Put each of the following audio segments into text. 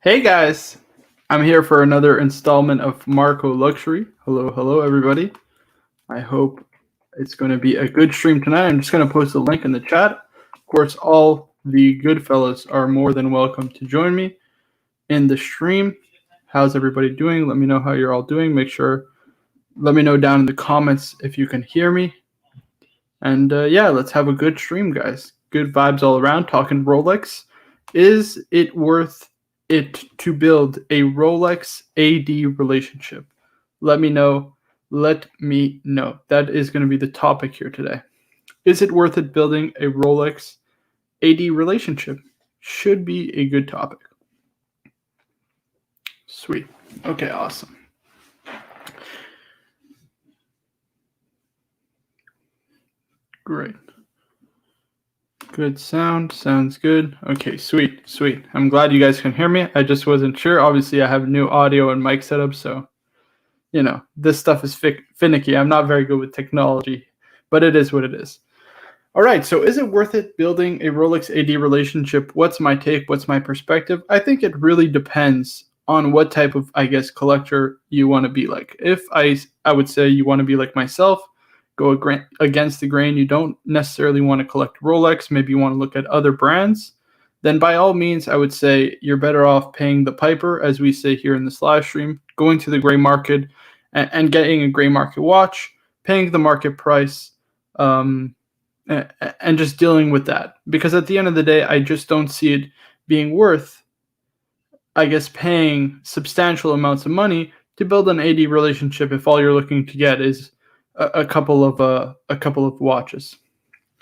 Hey guys, I'm here for another installment of Marco Luxury. Hello, hello everybody. I hope it's going to be a good stream tonight. I'm just going to post a link in the chat. Of course, all the Goodfellas are more than welcome to join me in the stream. How's everybody doing? Let me know how you're all doing. Let me know down in the comments if you can hear me. And yeah, let's have a good stream, guys. Good vibes all around. Talking Rolex. Is it worth it to build a Rolex AD relationship? Let me know. Let me know. That is going to be the topic here today. Is it worth it building a Rolex AD relationship? Should be a good topic. Sweet. Okay, awesome. Great. Good sound. Sounds good. Okay, sweet, sweet. I'm glad you guys can hear me. I just wasn't sure. Obviously, I have new audio and mic setup, so, you know, this stuff is finicky. I'm not very good with technology, but it is what it is. All right, so is it worth it building a Rolex AD relationship? What's my take? What's my perspective? I think it really depends on what type of, I guess, collector you want to be like. If I would say you want to be like myself, go against the grain, you don't necessarily want to collect Rolex, maybe you want to look at other brands, then by all means, I would say you're better off paying the piper, as we say here in this live stream, going to the gray market and getting a gray market watch, paying the market price, and just dealing with that. Because at the end of the day, I just don't see it being worth, I guess, paying substantial amounts of money to build an AD relationship if all you're looking to get is a couple of watches.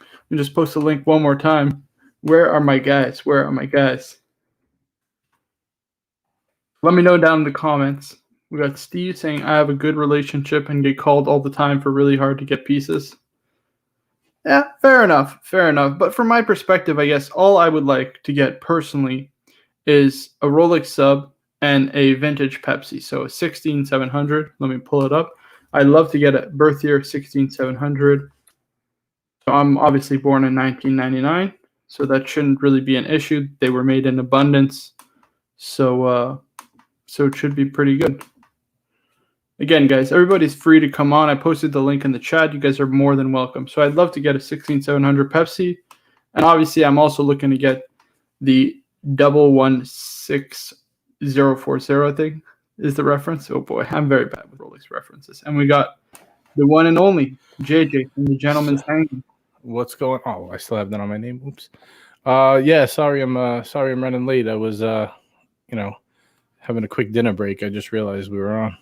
Let me just post a link one more time. Where are my guys? Where are my guys? Let me know down in the comments. We got Steve saying I have a good relationship and get called all the time for really hard to get pieces. Yeah, fair enough, fair enough. But from my perspective, I guess all I would like to get personally is a Rolex sub and a vintage Pepsi. So a 16700. Let me pull it up. I'd love to get a birth year 16700. So I'm obviously born in 1999, so that shouldn't really be an issue. They were made in abundance, so it should be pretty good. Again, guys, everybody's free to come on. I posted the link in the chat. You guys are more than welcome. So I'd love to get a 16700 Pepsi, and obviously I'm also looking to get the 116040, I think is the reference. Oh boy, I'm very bad with Rolex references. And we got the one and only JJ from the Gentleman's Hanging. What's going on? Oh, I still have that on my name. Oops. Yeah, sorry I'm running late. I was having a quick dinner break. I just realized we were on.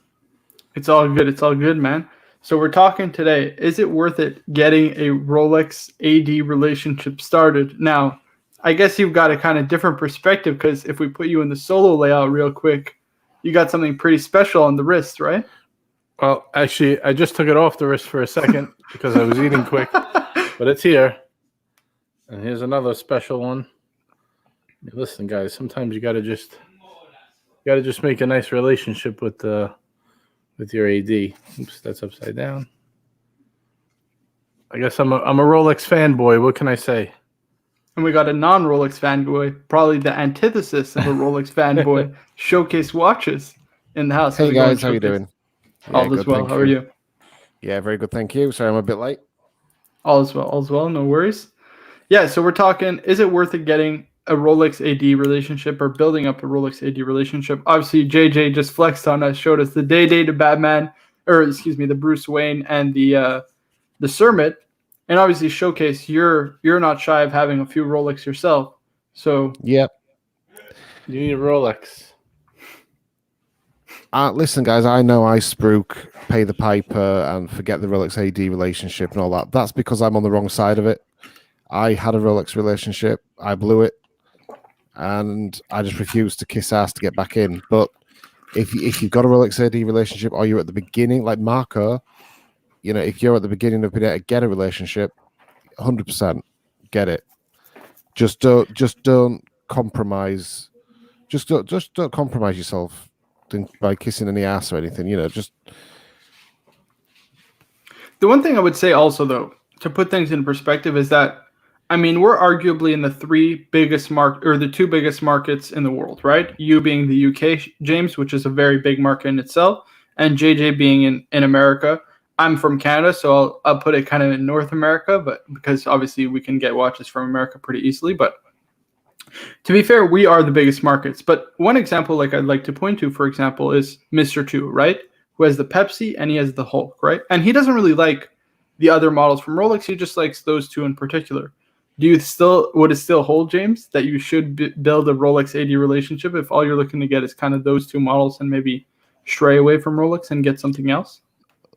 It's all good. It's all good, man. So we're talking today, is it worth it getting a Rolex AD relationship started? Now, I guess you've got a kind of different perspective, because if we put you in the solo layout real quick, you got something pretty special on the wrist, right? Well, actually, I just took it off the wrist for a second because I was eating quick, but it's here. And here's another special one. Listen, guys, sometimes you gotta just make a nice relationship with your AD. Oops, that's upside down. I guess I'm a Rolex fanboy. What can I say? And we got a non-Rolex fanboy, probably the antithesis of a Rolex fanboy, Showcase Watches in the house. Hey guys, how you doing? All is well. How are you? Yeah, very good, thank you. Sorry, I'm a bit late. All is well. All is well. No worries. Yeah, so we're talking, is it worth it getting a Rolex AD relationship or building up a Rolex AD relationship? Obviously, JJ just flexed on us, showed us the Day to Batman, the Bruce Wayne and the Cermet. And obviously, Showcase, you're not shy of having a few Rolex yourself. So yep, you need a Rolex. Listen, guys, I know I spruik, pay the piper, and forget the Rolex AD relationship and all that. That's because I'm on the wrong side of it. I had a Rolex relationship, I blew it, and I just refused to kiss ass to get back in. But if you've got a Rolex AD relationship, or you're at the beginning, like Marco, if you're at the beginning of being able to get a relationship, 100% get it. Just don't compromise. Just don't compromise yourself by kissing any ass or anything. Just. The one thing I would say also, though, to put things in perspective, is that I mean, we're arguably in the the two biggest markets in the world, right? You being the UK, James, which is a very big market in itself, and JJ being in America. I'm from Canada, so I'll put it kind of in North America, but because obviously we can get watches from America pretty easily. But to be fair, we are the biggest markets. But one example, like I'd like to point to, for example, is Mr. Two, right? Who has the Pepsi and he has the Hulk, right? And he doesn't really like the other models from Rolex. He just likes those two in particular. Would it still hold, James, that you should build a Rolex AD relationship if all you're looking to get is kind of those two models and maybe stray away from Rolex and get something else?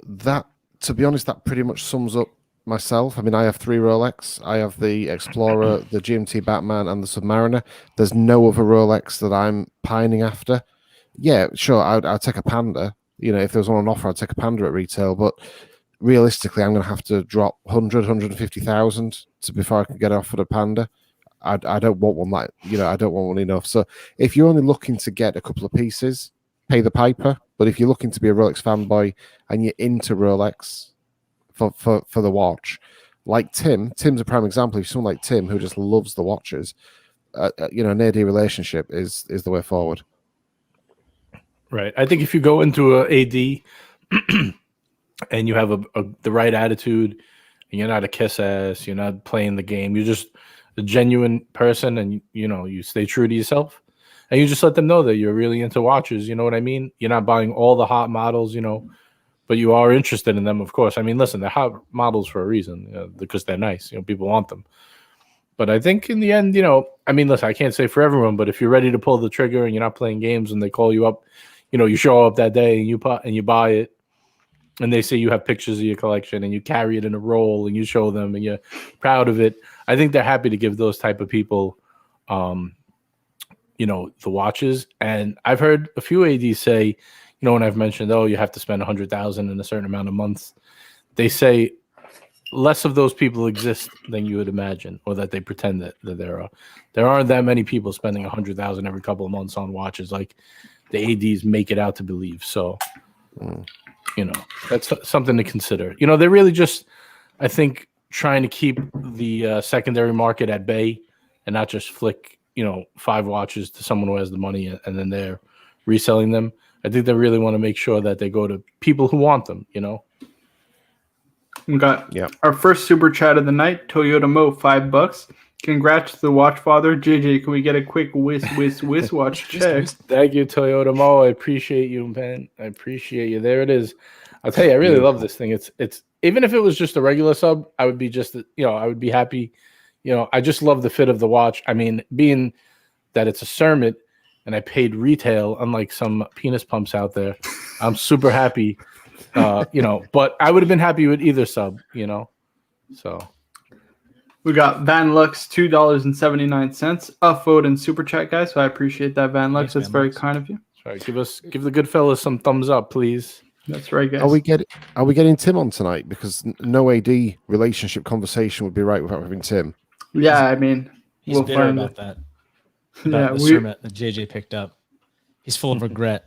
That, to be honest, that pretty much sums up myself. I mean, I have 3 Rolex. I have the Explorer, the GMT Batman, and the Submariner. There's no other Rolex that I'm pining after. Yeah, sure, I'd take a Panda. You know, if there was on an offer, I'd take a Panda at retail. But realistically, I'm going to have to drop 150,000 before I can get offered a Panda. I don't want one that, you know, I don't want one enough. So if you're only looking to get a couple of pieces, pay the piper. But if you're looking to be a Rolex fanboy and you're into Rolex for the watch, like Tim's a prime example. If someone like Tim who just loves the watches, you know, an AD relationship is the way forward. Right. I think if you go into a AD and you have the right attitude, and you're not a kiss ass, you're not playing the game, you're just a genuine person, and you know, you stay true to yourself, and you just let them know that you're really into watches. You know what I mean? You're not buying all the hot models, you know, but you are interested in them, of course. I mean, listen, they're hot models for a reason, you know, because they're nice. You know, people want them. But I think in the end, you know, I mean, listen, I can't say for everyone, but if you're ready to pull the trigger and you're not playing games and they call you up, you know, you show up that day and you buy it, and they say you have pictures of your collection and you carry it in a roll and you show them and you're proud of it, I think they're happy to give those type of people, you know, the watches. And I've heard a few ADs say, you know, when I've mentioned, oh, you have to spend 100,000 in a certain amount of months, they say less of those people exist than you would imagine, or that they pretend that there are. There aren't that many people spending 100,000 every couple of months on watches like the ADs make it out to believe. So, you know, that's something to consider. You know, they're really just, I think, trying to keep the secondary market at bay and not just flick, you know, 5 watches to someone who has the money and then they're reselling them. I think they really want to make sure that they go to people who want them, you know. We got our first super chat of the night, Toyota Mo, $5. Congrats to the watch father. JJ, can we get a quick whiz watch check? Thank you, Toyota Mo. I appreciate you, man. I appreciate you. There it is. I'll tell you, I really love this thing. It's even if it was just a regular sub, I would be just, you know, I would be happy. You know, I just love the fit of the watch. I mean, being that it's a Cermet and I paid retail, unlike some penis pumps out there, I'm super happy. You know, but I would have been happy with either sub, you know. So we got Van Lux, $2.79. Vote in super chat, guys. So I appreciate that, Van Lux. That's very kind of you. Sorry, give the Goodfellas some thumbs up, please. That's right, guys. Are we getting Tim on tonight? Because no AD relationship conversation would be right without having Tim. Yeah, I mean, he's bitter about that. About the Cermet that JJ picked up. He's full of regret.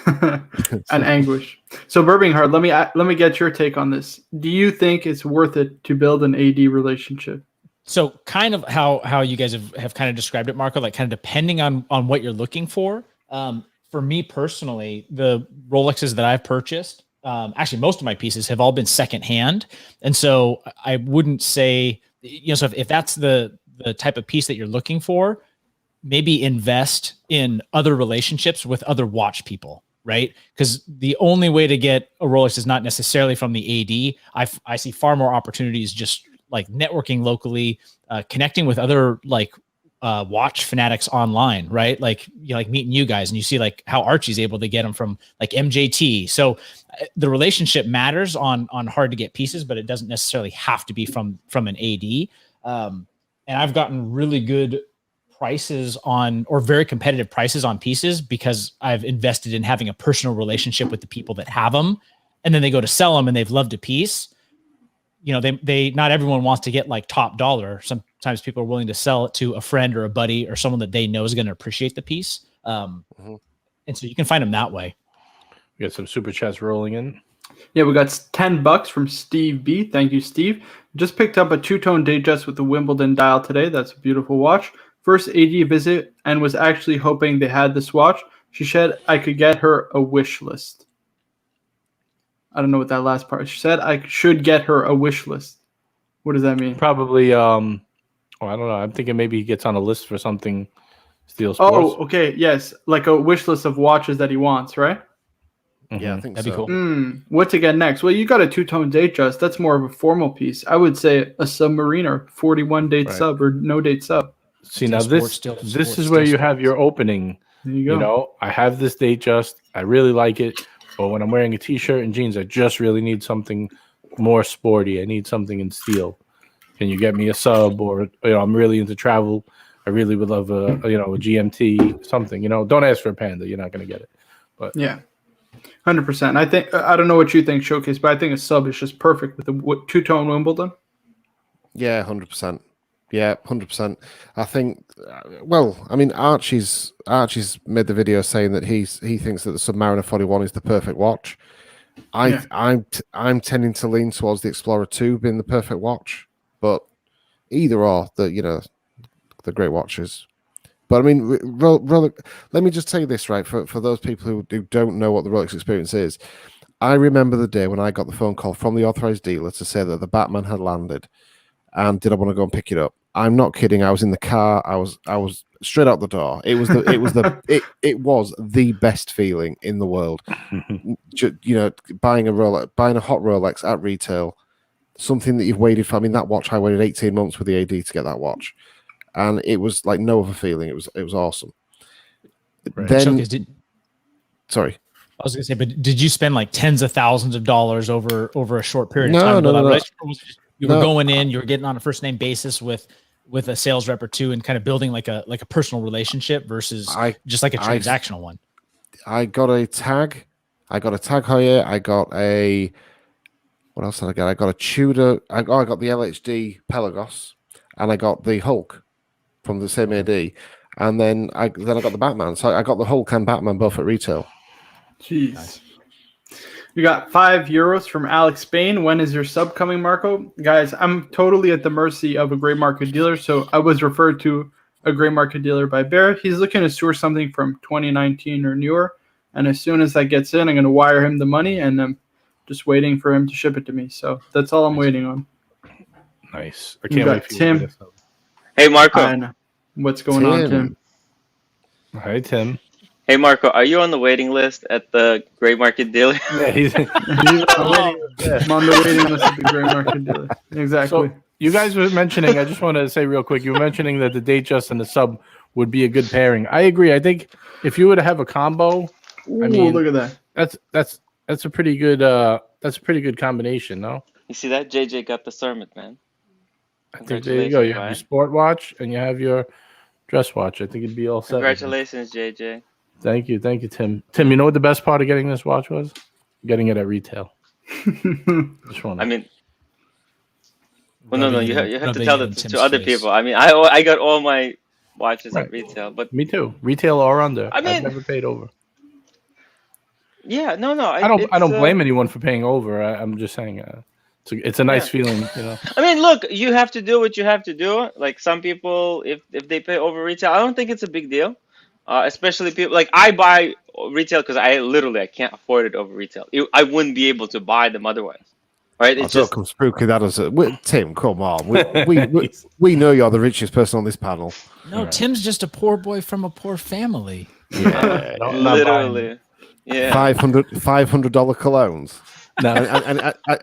And anguish. So Birmingham, let me get your take on this. Do you think it's worth it to build an AD relationship? So kind of how you guys have kind of described it, Marco, like kind of depending on what you're looking for. For me personally, the Rolexes that I've purchased, actually most of my pieces have all been secondhand. And so I wouldn't say, you know, so if that's the type of piece that you're looking for, maybe invest in other relationships with other watch people, right? Because the only way to get a Rolex is not necessarily from the AD. I see far more opportunities just like networking locally, connecting with other like watch fanatics online, right? Like, you know, like meeting you guys and you see like how Archie's able to get them from like MJT. So the relationship matters on hard to get pieces, but it doesn't necessarily have to be from an AD. And I've gotten really good prices on, or very competitive prices on pieces, because I've invested in having a personal relationship with the people that have them, and then they go to sell them and they've loved a piece. You know, they not everyone wants to get like top dollar. Sometimes people are willing to sell it to a friend or a buddy or someone that they know is going to appreciate the piece. And so you can find them that way. We got some super chats rolling in. Yeah, we got $10 from Steve B. Thank you, Steve. Just picked up a two-tone Datejust with the Wimbledon dial today. That's a beautiful watch. First AD visit and was actually hoping they had this watch. She said I could get her a wish list. I don't know what that last part. She said I should get her a wish list. What does that mean? Probably. I don't know. I'm thinking maybe he gets on a list for something. Steel Sports. Oh, okay. Yes, like a wish list of watches that he wants, right? Yeah, I think That'd be so. cool. What to get next? Well, you got a two-tone Datejust. That's more of a formal piece. I would say a Submariner, 41 date Right. sub or no date sub. See, Steel now Sports, this is where you have your opening. There you go. You know, I have this Datejust. I really like it. But when I'm wearing a t-shirt and jeans, I just really need something more sporty. I need something in steel. Can you get me a sub? Or I'm really into travel. I really would love a GMT, something. Don't ask for a Panda. You're not going to get it. But Yeah, 100%. I don't know what you think, Showcase, but I think a sub is just perfect with the two-tone Wimbledon. Yeah, 100%. Yeah, 100%. I think. Well, I mean, Archie's made the video saying that he thinks that the Submariner 41 is the perfect watch. I'm tending to lean towards the Explorer 2 being the perfect watch, but either or, the great watches. But I mean, let me just tell you this, right? For those people who don't know what the Rolex experience is, I remember the day when I got the phone call from the authorized dealer to say that the Batman had landed, and did I want to go and pick it up? I'm not kidding. I was in the car. I was straight out the door. It was the best feeling in the world. Buying a hot Rolex at retail, something that you've waited for. I mean, that watch I waited 18 months with the AD to get that watch. And it was like no other feeling. It was awesome. Right. Then, Sorry, I was gonna say, but did you spend like tens of thousands of dollars over a short period of No, time? no, to build no, that no. relationship? Or was it just you were going in, you were getting on a first name basis with a sales rep or two, and kind of building like a personal relationship versus just like a transactional one. I got a tag. I got a Tag Heuer. I got a. What else did I get? I got a Tudor. I got the LHD Pelagos, and I got the Hulk from the same AD, and then I got the Batman. So I got the Hulk and Batman both at retail. Jeez. Nice. We got €5 from Alex Spain. When is your sub coming, Marco? Guys, I'm totally at the mercy of a gray market dealer. So I was referred to a gray market dealer by Bear. He's looking to source something from 2019 or newer. And as soon as that gets in, I'm going to wire him the money, and I'm just waiting for him to ship it to me. So that's all I'm waiting on. nice. I You can't got wait for Tim. you to get this. Hey, Marco. And what's going on, Tim? Hi, Tim. Hey, Marco. Are you on the waiting list at the gray market dealer? Yeah, he's I'm on the waiting list of the gray market dealer. Exactly. So you guys were mentioning, I just want to say real quick, you were mentioning that the Datejust and the sub would be a good pairing. I agree. I think if you were to have a combo, Ooh, mean, look at that. that's a pretty good combination, no? You see that? JJ got the sermon, man. I think there you go. You have your sport watch and you have your dress watch. I think it'd be all set. Congratulations, JJ. Thank you, Tim. Tim, you know what the best part of getting this watch was? Getting it at retail. Just wanna... I mean, well, no, you have to tell that to Tim's other face. people. I mean, I got all my watches Right. at retail, but Me too. Retail or under. I mean- I've never paid over. yeah, no, I don't blame anyone for paying over. I'm just saying it's a nice feeling, I mean, look, you have to do what you have to do. Like some people, if they pay over retail, I don't think it's a big deal. Especially people like I buy retail because I can't afford it over retail. I wouldn't be able to buy them otherwise, right? It's Don't just come spooky that as Tim. Come on, we know you're the richest person on this panel. No, Tim's just a poor boy from a poor family. Yeah, not buying. literally, yeah. $500 colognes. No,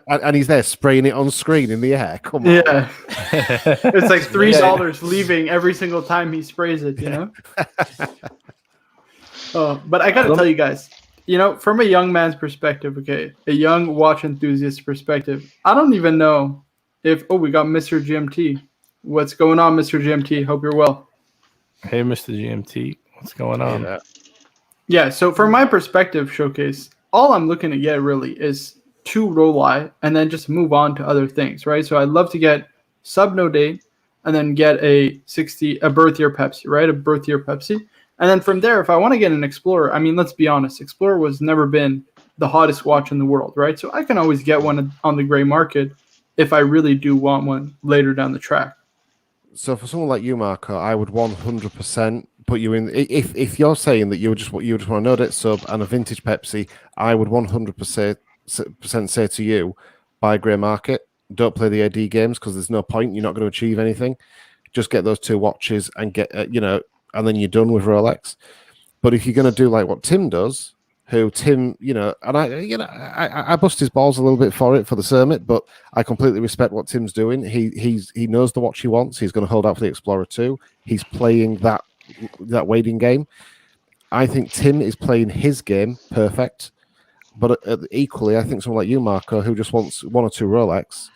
And he's there spraying it on screen in the air. Come on. Yeah. It's like $3 leaving every single time he sprays it, But I got to tell you guys, from a young man's perspective, okay, a young watch enthusiast perspective, I don't even know if, we got Mr. GMT. What's going on, Mr. GMT? Hope you're well. hey, Mr. GMT, what's going on? Yeah, so from my perspective, Showcase, all I'm looking to get really is 2 Roli and then just move on to other things, right? So I'd love to get sub no date and then get a birth year Pepsi, right? A birth year Pepsi. And then from there, if I want to get an Explorer, I mean, let's be honest, Explorer was never been the hottest watch in the world, right? So I can always get one on the gray market if I really do want one later down the track. So for someone like you, Marco, I would 100% put you in. If you're saying that you just want a no debt sub and a vintage Pepsi, I would 100% say to you, buy grey market. Don't play the AD games because there's no point. You're not going to achieve anything. Just get those 2 watches and get and then you're done with Rolex. But if you're going to do like what Tim does, and I bust his balls a little bit for the Summit, but I completely respect what Tim's doing. He knows the watch he wants. He's going to hold out for the Explorer 2. He's playing that waiting game. I think Tim is playing his game perfect. But equally, I think someone like you, Marco, who just wants 1 or 2 Rolex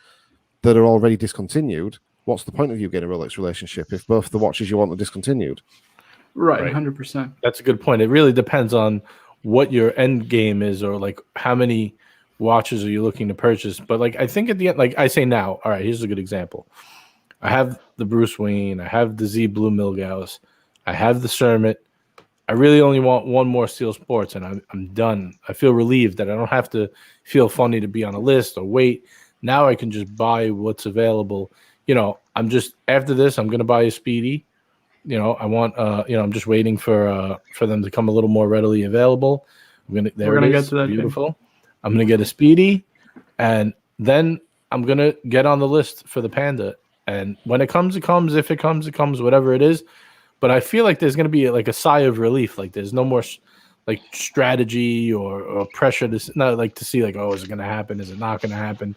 that are already discontinued, what's the point of you getting a Rolex relationship if both the watches you want are discontinued? Right. 100%. That's a good point. It really depends on what your end game is, or like how many watches are you looking to purchase. But like I think at the end, like I say now, all right, here's a good example. I have the Bruce Wayne, I have the Z Blue Milgauss, I have the Summit. I really only want 1 more Steel Sports, and I'm done. I feel relieved that I don't have to feel funny to be on a list or wait. Now I can just buy what's available. I'm just after this, I'm gonna buy a Speedy. I want I'm just waiting for them to come a little more readily available. We're gonna get to that. Beautiful. Thing. I'm gonna get a Speedy, and then I'm gonna get on the list for the Panda. And when it comes, it comes. If it comes, it comes. Whatever it is. But I feel like there's gonna be like a sigh of relief. Like there's no more like strategy or pressure to not like to see like, oh, is it gonna happen? Is it not gonna happen?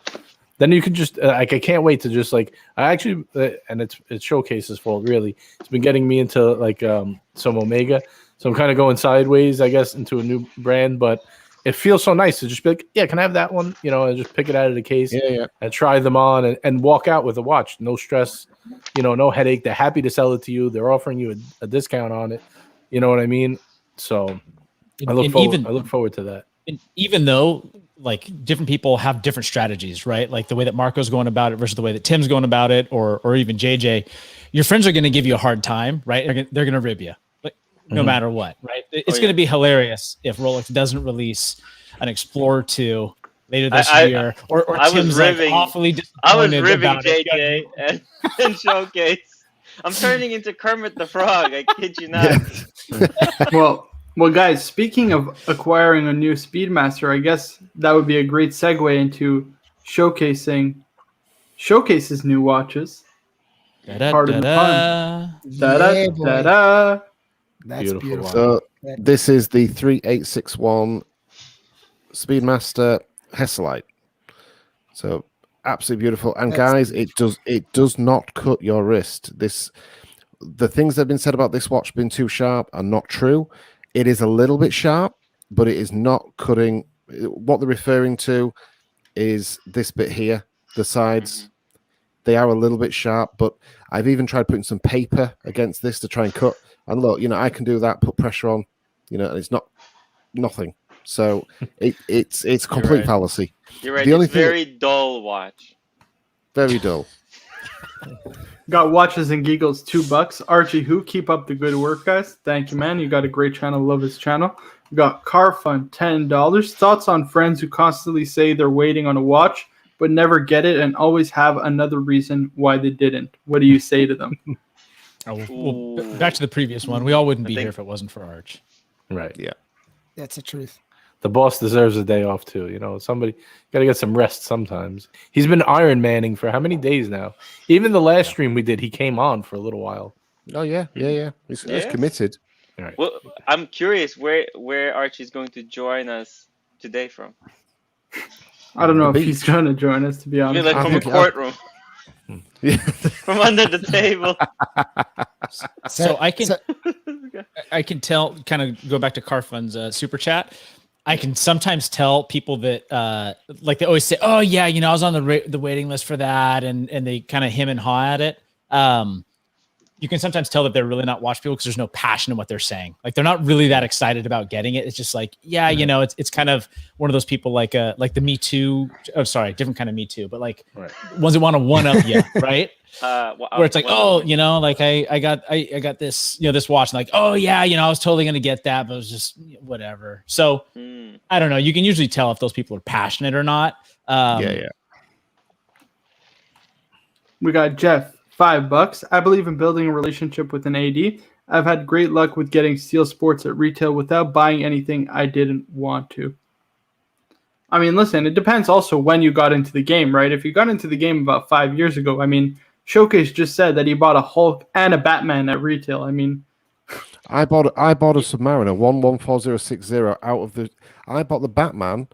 Then you can just like I can't wait to just like I actually and it's Showcase's fault really. It's been getting me into like some Omega, so I'm kind of going sideways I guess into a new brand. But it feels so nice to just be like, yeah, can I have that one? And just pick it out of the case and try them on and walk out with a watch. No stress, no headache. They're happy to sell it to you. They're offering you a discount on it. You know what I mean? So I look forward to that. And even though like different people have different strategies, right? Like the way that Marco's going about it versus the way that Tim's going about it, or even JJ, your friends are going to give you a hard time, right? They're going to rib you, like no matter what, right? It's going to be hilarious if Rolex doesn't release an Explorer 2 later this year, or Tim's like awfully disappointed. I was ribbing JJ and Showcase. I'm turning into Kermit the Frog. I kid you not. Well, guys, speaking of acquiring a new Speedmaster, I guess that would be a great segue into showcasing Showcase's new watches. Pardon the pun. Da-da-da-da. That's beautiful. So this is the 3861 Speedmaster Hesselite. So absolutely beautiful. And guys, it does not cut your wrist. The things that have been said about this watch being too sharp are not true. It is a little bit sharp, but it is not cutting. What they're referring to is this bit here, the sides. They are a little bit sharp, but I've even tried putting some paper against this to try and cut. And look, I can do that, put pressure on, and it's nothing. So it's complete fallacy. You're right. It's very dull watch. Very dull. Got watches and giggles, $2. Archie, who keep up the good work, guys. Thank you, man. You got a great channel. Love his channel. We got Car Fun, $10. Thoughts on friends who constantly say they're waiting on a watch but never get it and always have another reason why they didn't. What do you say to them? Well, back to the previous one. We all wouldn't be here if it wasn't for Arch. Right. Yeah. That's the truth. The boss deserves a day off too. Somebody got to get some rest sometimes. He's been Iron Manning for how many days now? Even the last stream we did, he came on for a little while. Oh yeah. He's committed. All right. Well, I'm curious where Archie's going to join us today from. I don't know if he's going to join us, to be honest. Like from a courtroom. From under the table. So I can tell, kind of go back to Carfun's super chat. I can sometimes tell people that like they always say, oh yeah, I was on the waiting list for that, and they kind of hem and haw at it. You can sometimes tell that they're really not watch people because there's no passion in what they're saying. Like they're not really that excited about getting it. It's just like, it's kind of one of those people like the Me Too. Oh, sorry, different kind of Me Too, but like ones that want to one up you, right? Where it's like, I got this, this watch, and like, oh yeah, I was totally gonna get that, but it was just whatever. So I don't know. You can usually tell if those people are passionate or not. Yeah. We got Jeff, $5. I believe in building a relationship with an AD. I've had great luck with getting Steel Sports at retail without buying anything I didn't want to. I mean, listen, it depends also when you got into the game, right? If you got into the game about 5 years ago, I mean, Showcase just said that he bought a Hulk and a Batman at retail. I mean, I bought a Submariner 114060 out of the. I bought the Batman.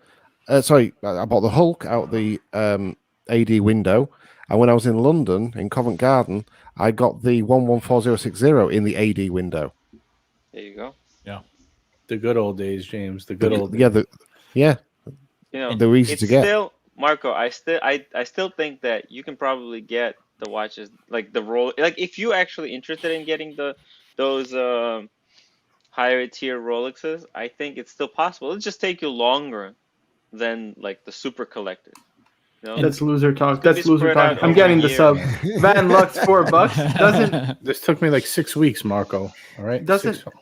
I bought the Hulk out the AD window, and when I was in London in Covent Garden, I got the 114060 in the AD window. There you go. Yeah, The good old days, James. The good old days. Yeah. You know, They're easy it's to get. still, Marco, I still think that you can probably get the watches, like the roll, like if you're actually interested in getting those higher tier Rolexes, I think it's still possible. It'll just take you longer than like the super collectors. You know? that's loser talk. It's gonna That's be loser spread talk. out I'm over getting a the year. sub. Van Lux, $4. This took me like 6 weeks, Marco. All right.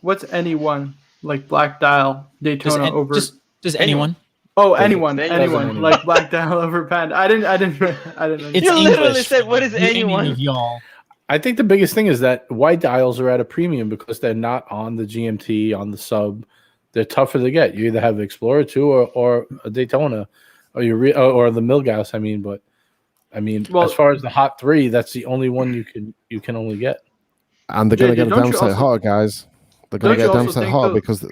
What's anyone like Black Dial Daytona over? Does anyone? Oh, anyone. anyone like Black Dial over Panda. I didn't. It's You literally English. said, "What is The any anyone?" of y'all? I think the biggest thing is that white dials are at a premium because they're not on the GMT, on the sub. They're tougher to get. You either have the Explorer 2 or a Daytona, or or the Milgauss. Well, as far as the Hot 3, that's the only one you can only get. And they're going to get a damn sight hotter, guys. They're going to get a damn sight hotter because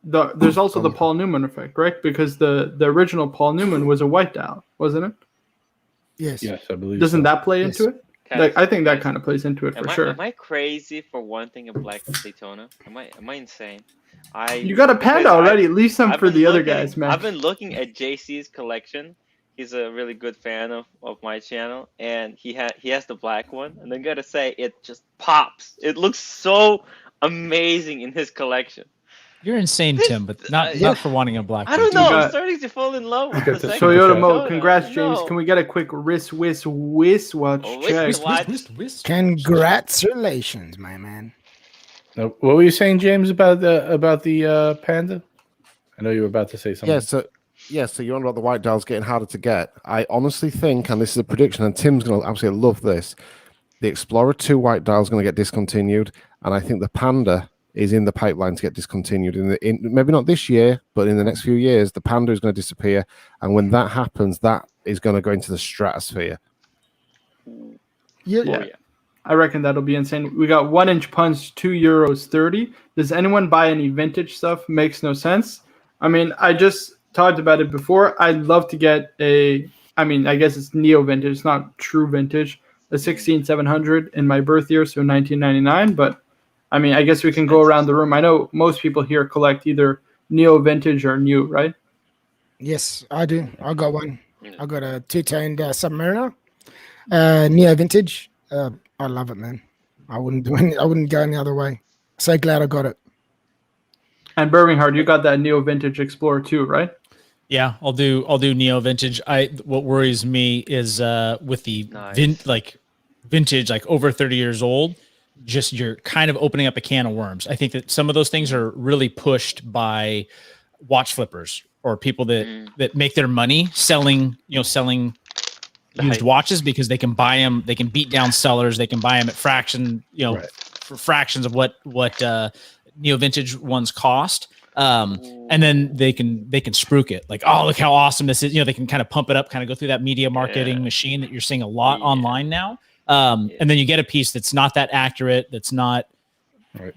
there's also the Paul Newman effect, right? Because the original Paul Newman was a white dial, wasn't it? Yes. Yes, I believe. Doesn't that play into it? Like, I think that Guys, kind of plays into it for am sure. I crazy for wanting a black Daytona? Am I insane? You got a Panda already. Leave some for the other guys, man. I've been looking at JC's collection. He's a really good fan of my channel, and he has the black one. And I gotta say, it just pops. It looks so amazing in his collection. You're insane, Tim, but not for wanting a black. I don't know. got- I'm starting to fall in love with the second Toyota Daytona. Mo, congrats, James. No. Can we get a quick wristwatch check? Congratulations, my man. Now, what were you saying, James, about the Panda? I know you were about to say something. So you're on about the white dials getting harder to get. I honestly think, and this is a prediction, and Tim's going to absolutely love this, the Explorer 2 white dial is going to get discontinued, and I think the Panda is in the pipeline to get discontinued. In maybe not this year, but in the next few years, the Panda is going to disappear, and when that happens, that is going to go into the stratosphere. Yeah. I reckon that'll be insane. We got 1-inch punch, €2.30. Does anyone buy any vintage stuff? Makes no sense. I mean, I just talked about it before. I'd love to get I guess it's neo vintage, it's not true vintage, a 16700 in my birth year, so 1999. But I mean, I guess we can go around the room. I know most people here collect either neo vintage or new, right? Yes, I do. I got one. I got a two-toned Submariner, neo vintage. I love it, man. I wouldn't go any other way. So glad I got it. And Birmingham, you got that neo vintage Explorer too, right? Yeah, I'll do neo vintage. What worries me is with the vintage, like over 30 years old, just you're kind of opening up a can of worms. I think that some of those things are really pushed by watch flippers or people that make their money selling used watches because they can buy them, they can beat down sellers, they can buy them at for fractions of what neo vintage ones cost. And then they can spruik it like, oh, look how awesome this is. They can kind of pump it up, kind of go through that media marketing machine that you're seeing a lot online now. And then you get a piece that's not that accurate, that's not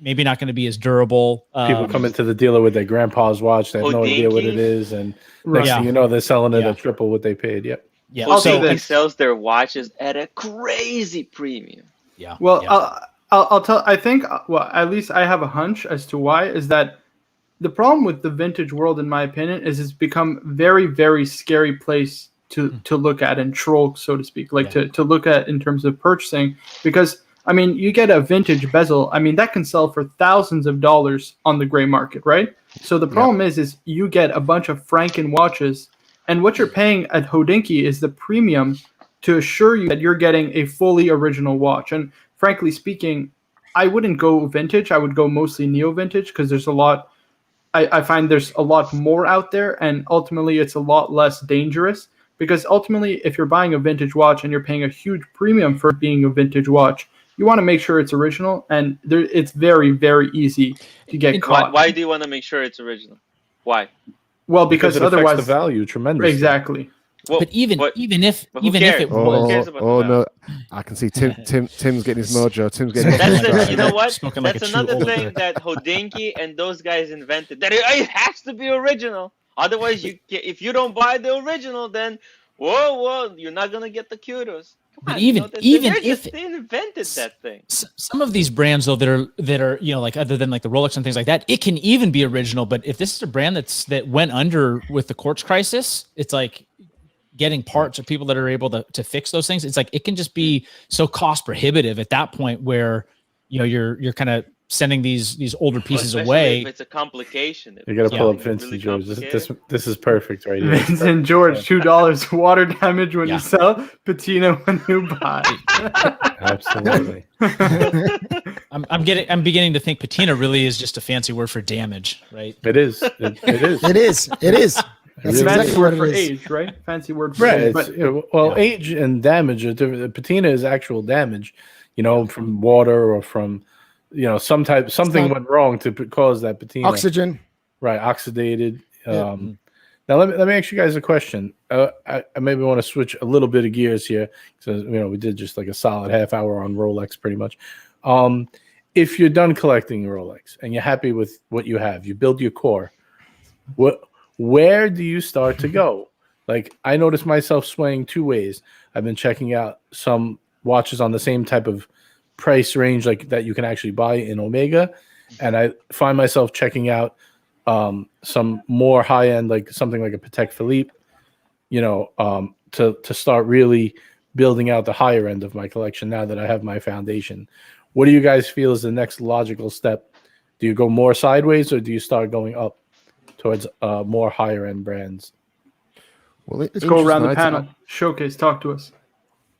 maybe not going to be as durable. People come into the dealer with their grandpa's watch, they have no idea what it is, and next thing you know, they're selling it at triple what they paid. Yep. Yeah. Hodinkee sells their watches at a crazy premium. Yeah. Well, I'll tell. I think. Well, at least I have a hunch as to why. Is that the problem with the vintage world, in my opinion, is it's become very, very scary place to look at and troll, so to speak, to look at in terms of purchasing. Because I mean, you get a vintage bezel. I mean, that can sell for thousands of dollars on the gray market, right? So the problem is you get a bunch of Franken watches, and what you're paying at Hodinkee is the premium to assure you that you're getting a fully original watch. And frankly speaking, I wouldn't go vintage. I would go mostly neo vintage because there's a lot I find there's a lot more out there, and ultimately it's a lot less dangerous, because ultimately if you're buying a vintage watch and you're paying a huge premium for being a vintage watch, you want to make sure it's original, and it's very, very easy to get caught. Why do you want to make sure it's original? Why? Well, because it otherwise affects the value tremendously. Exactly. Well, but even if it Who was, cares about Oh the no! I can see Tim's getting his mojo. Tim's getting. That's his the, you know what? Spoken like That's a true another older. thing that Hodinky and those guys invented. That it has to be original. Otherwise, if you don't buy the original, then whoa, you're not gonna get the kudos. Come But on, even if they invented that thing. Some of these brands though that are like, other than like the Rolex and things like that, it can even be original. But if this is a brand that went under with the quartz crisis, it's like getting parts or people that are able to fix those things. It's like it can just be so cost prohibitive at that point where you're kind of sending these older pieces Especially away. if it's a complication. You got to pull up something Vince really and George. complicated. This is perfect right here. Vince and George, $2 water damage when you sell, patina when you buy. Absolutely. I'm beginning to think patina really is just a fancy word for damage, right? It is. It is. It is. It is. That's Really Fancy exactly word what for it is. age, right? Fancy word for Right. age. It's, But age and damage are different. The patina is actual damage, from water or from, something went wrong to cause that patina. Oxygen. Right. Oxidated. Yeah. Now let me ask you guys a question. I maybe want to switch a little bit of gears here. So we did just like a solid half hour on Rolex, pretty much. If you're done collecting Rolex and you're happy with what you have, you build your core. Where do you start to go? Like, I notice myself swaying two ways. I've been checking out some watches on the same type of price range, like that you can actually buy in Omega, and I find myself checking out some more high end, like something like a Patek Philippe, to start really building out the higher end of my collection now that I have my foundation. What do you guys feel is the next logical step? Do you go more sideways, or do you start going up towards more higher end brands? Well, let's go around the panel. Showcase, talk to us.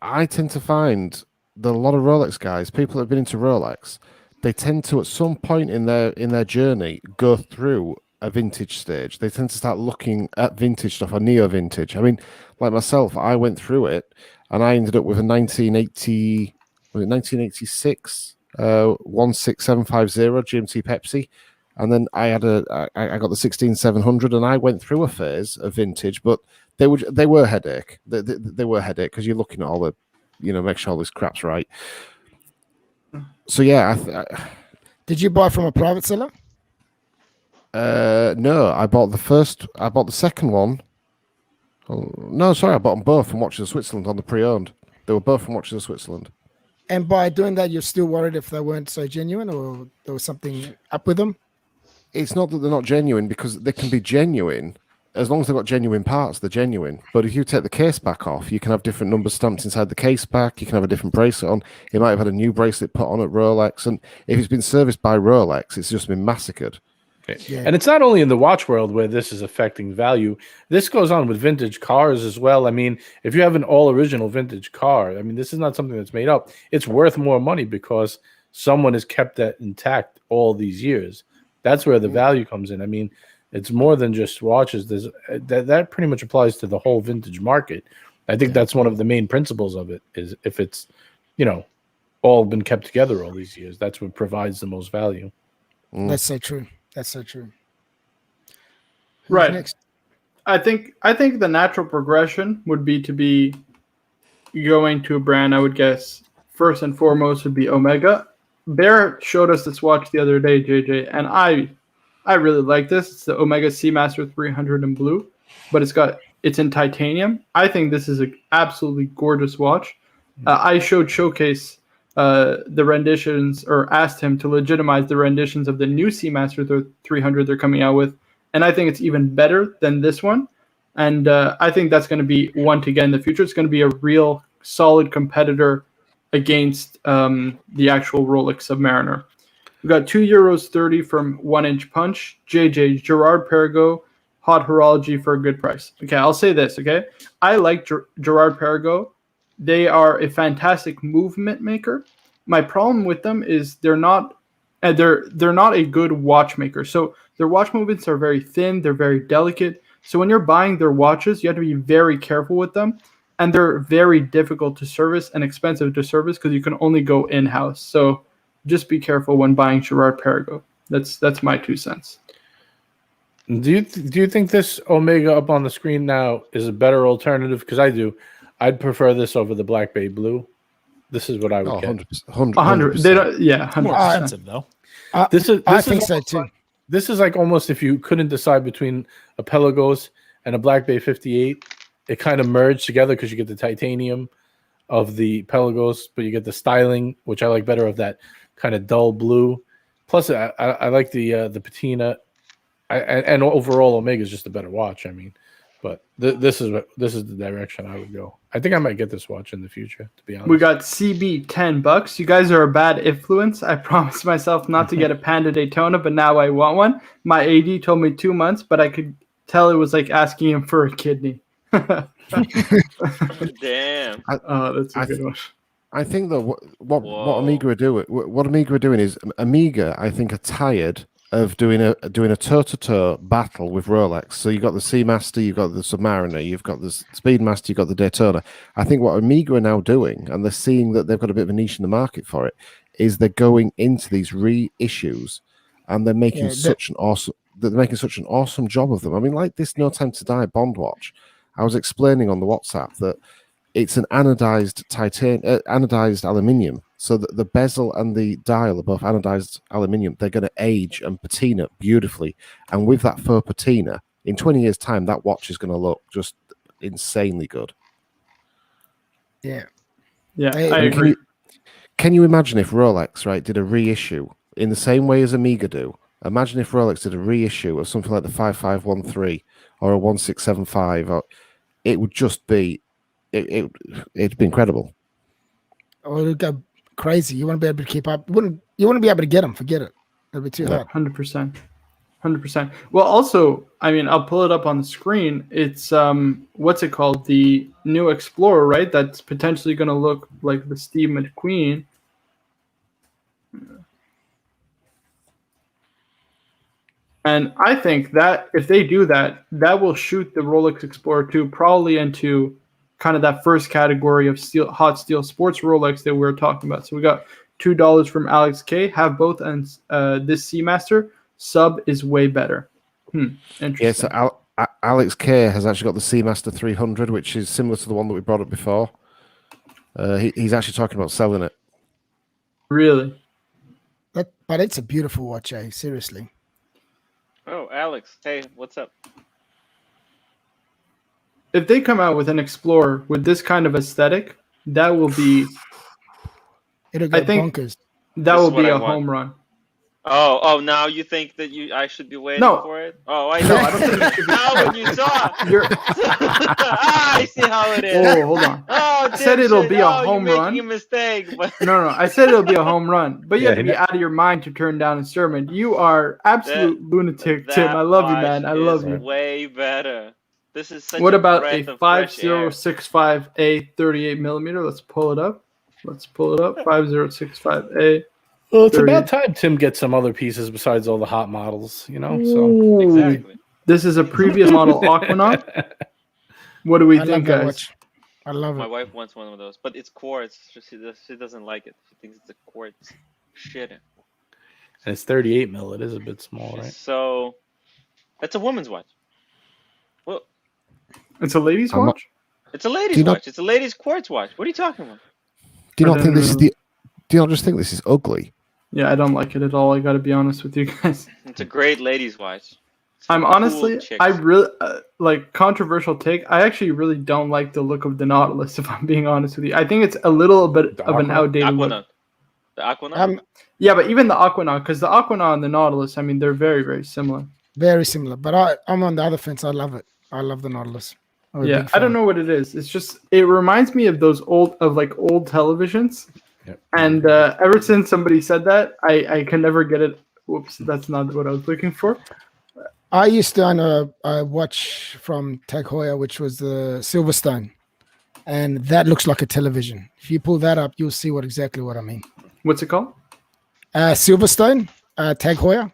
I tend to find that a lot of Rolex guys, people that have been into Rolex, they tend to at some point in their journey go through a vintage stage. They tend to start looking at vintage stuff or neo vintage. I mean, like myself, I went through it and I ended up with a 1986 16750 GMT Pepsi. And then I got the 16700, and I went through a phase of vintage, but they were headache. They were headache because you're looking at all the, make sure all this crap's right. So yeah, Did you buy from a private seller? No, I bought the second one. Oh, no, sorry, I bought them both from Watches of Switzerland on the pre-owned. They were both from Watches of Switzerland. And by doing that, you're still worried if they weren't so genuine, or there was something up with them? It's not that they're not genuine, because they can be genuine as long as they've got genuine parts. They're genuine. But if you take the case back off, you can have different numbers stamped inside the case back. You can have a different bracelet on. You might have had a new bracelet put on at Rolex, and if it's been serviced by Rolex, it's just been massacred. Okay. Yeah. And it's not only in the watch world where this is affecting value. This goes on with vintage cars as well. I mean, if you have an all original vintage car, I mean, this is not something that's made up. It's worth more money because someone has kept that intact all these years. That's where the value comes in. I mean, it's more than just watches. There's that pretty much applies to the whole vintage market. I think that's one of the main principles of it, is if it's, all been kept together all these years, that's what provides the most value. That's so true. That's so true. Who's Right. next? I think the natural progression would be to be going to a brand. I would guess first and foremost would be Omega. Bear showed us this watch the other day, JJ, and I really like this. It's the Omega Seamaster 300 in blue, but it's in titanium. I think this is an absolutely gorgeous watch. I showed Showcase the renditions, or asked him to legitimize the renditions of the new Seamaster 300 they're coming out with, and I think it's even better than this one. And I think that's going to be one to get in the future. It's going to be a real solid competitor against the actual Rolex Submariner. We've got €2.30 from 1 Inch Punch. JJ, Gerard Perregaux, hot horology for a good price. Okay, I'll say this, okay? I like Gerard Perregaux. They are a fantastic movement maker. My problem with them is they're not and they're not a good watchmaker. So their watch movements are very thin. They're very delicate. So when you're buying their watches, you have to be very careful with them, and they're very difficult to service and expensive to service because you can only go in-house. So just be careful when buying Girard-Perregaux. That's my 2 cents. Do you think this Omega up on the screen now is a better alternative? Because I do. I'd prefer this over the Black Bay Blue. This is what I would get. 100. They don't, yeah, It's more 100%. expensive though. I think so too. This is like almost if you couldn't decide between a Pelagos and a Black Bay 58, it kind of merged together because you get the titanium of the Pelagos, but you get the styling, which I like better, of that kind of dull blue. Plus, I like the patina, and overall Omega is just a better watch. I mean, but this is the direction I would go. I think I might get this watch in the future, to be honest. We got CB $10. You guys are a bad influence. I promised myself not to get a Panda Daytona, but now I want one. My AD told me 2 months, but I could tell it was like asking him for a kidney. Damn. That's a good one. I think that what Amiga are doing is Amiga, I think, are tired of doing a toe-to-toe battle with Rolex. So you've got the Seamaster, you've got the Submariner, you've got the Speedmaster, you've got the Daytona. I think what Amiga are now doing, and they're seeing that they've got a bit of a niche in the market for it, is they're going into these reissues, and they're making such an awesome job of them. I mean, like this No Time to Die Bond watch. I was explaining on the WhatsApp that it's an anodized anodized aluminium. So that the bezel and the dial are both anodized aluminium. They're going to age and patina beautifully. And with that faux patina, in 20 years' time, that watch is going to look just insanely good. Yeah. Yeah, I agree. Can you imagine if Rolex, right, did a reissue in the same way as Amiga do? Imagine if Rolex did a reissue of something like the 5513 or a 1675. Or it would just be, it'd be incredible. Or it would go crazy. You wouldn't be able to keep up. You wouldn't be able to get them. Forget it. It'd be too hard. 100%. 100%. Well, also, I mean, I'll pull it up on the screen. It's what's it called? The new Explorer, right? That's potentially going to look like the Steve McQueen. And I think that if they do that, that will shoot the Rolex Explorer 2 probably into kind of that first category of hot steel sports Rolex that we were talking about. So we got $2 from Alex K. Have both, and this Seamaster sub is way better. Interesting. Yeah, so Alex K has actually got the Seamaster 300, which is similar to the one that we brought up before. He's actually talking about selling it. Really? But it's a beautiful watch, eh? Seriously. Oh, Alex. Hey, what's up? If they come out with an Explorer with this kind of aesthetic, that will be... It'll go bonkers. That will be a home run. Oh! Now you think that I should be waiting for it? Oh, I know. I don't think you should be. Now when you saw, I see how it is. Oh, hold on. Oh, I said it'll be a home you're run. making a mistake. But... No. I said it'll be a home run, but you have to be out of your mind to turn down a sermon. You are absolute lunatic, Tim. I love you, man. I love you. Way better. This is such what a about breath a of fresh air. 5065A 38 millimeter? Let's pull it up. 5065A. Well, it's about time Tim gets some other pieces besides all the hot models, you know. So exactly. This is a previous model Aquanaut. What do we think, guys? Watch. I love it. My wife wants one of those, but it's quartz. She doesn't like it. She thinks it's a quartz shit. And it's 38 mil. It is a bit small, right? So that's a woman's watch. Well, it's a ladies' watch. It's a ladies' watch. It's a ladies' quartz watch. What are you talking about? Do you not think this is Do you not just think this is ugly? Yeah, I don't like it at all. I got to be honest with you guys. It's a great ladies' watch. I'm honestly, I really like controversial take. I actually really don't like the look of the Nautilus. If I'm being honest with you, I think it's a little bit of an outdated look. The Aquanaut. Yeah, but even the Aquanaut, because the Aquanaut and the Nautilus, I mean, they're very, very similar. Very similar, but I'm on the other fence. I love it. I love the Nautilus. Yeah, I don't know what it is. It's just it reminds me of those old televisions. Yep. And ever since somebody said that, I can never get it. Whoops, that's not what I was looking for. I used to own a watch from Tag Heuer, which was the Silverstone, and that looks like a television. If you pull that up, you'll see exactly what I mean. What's it called? Silverstone, Tag Heuer.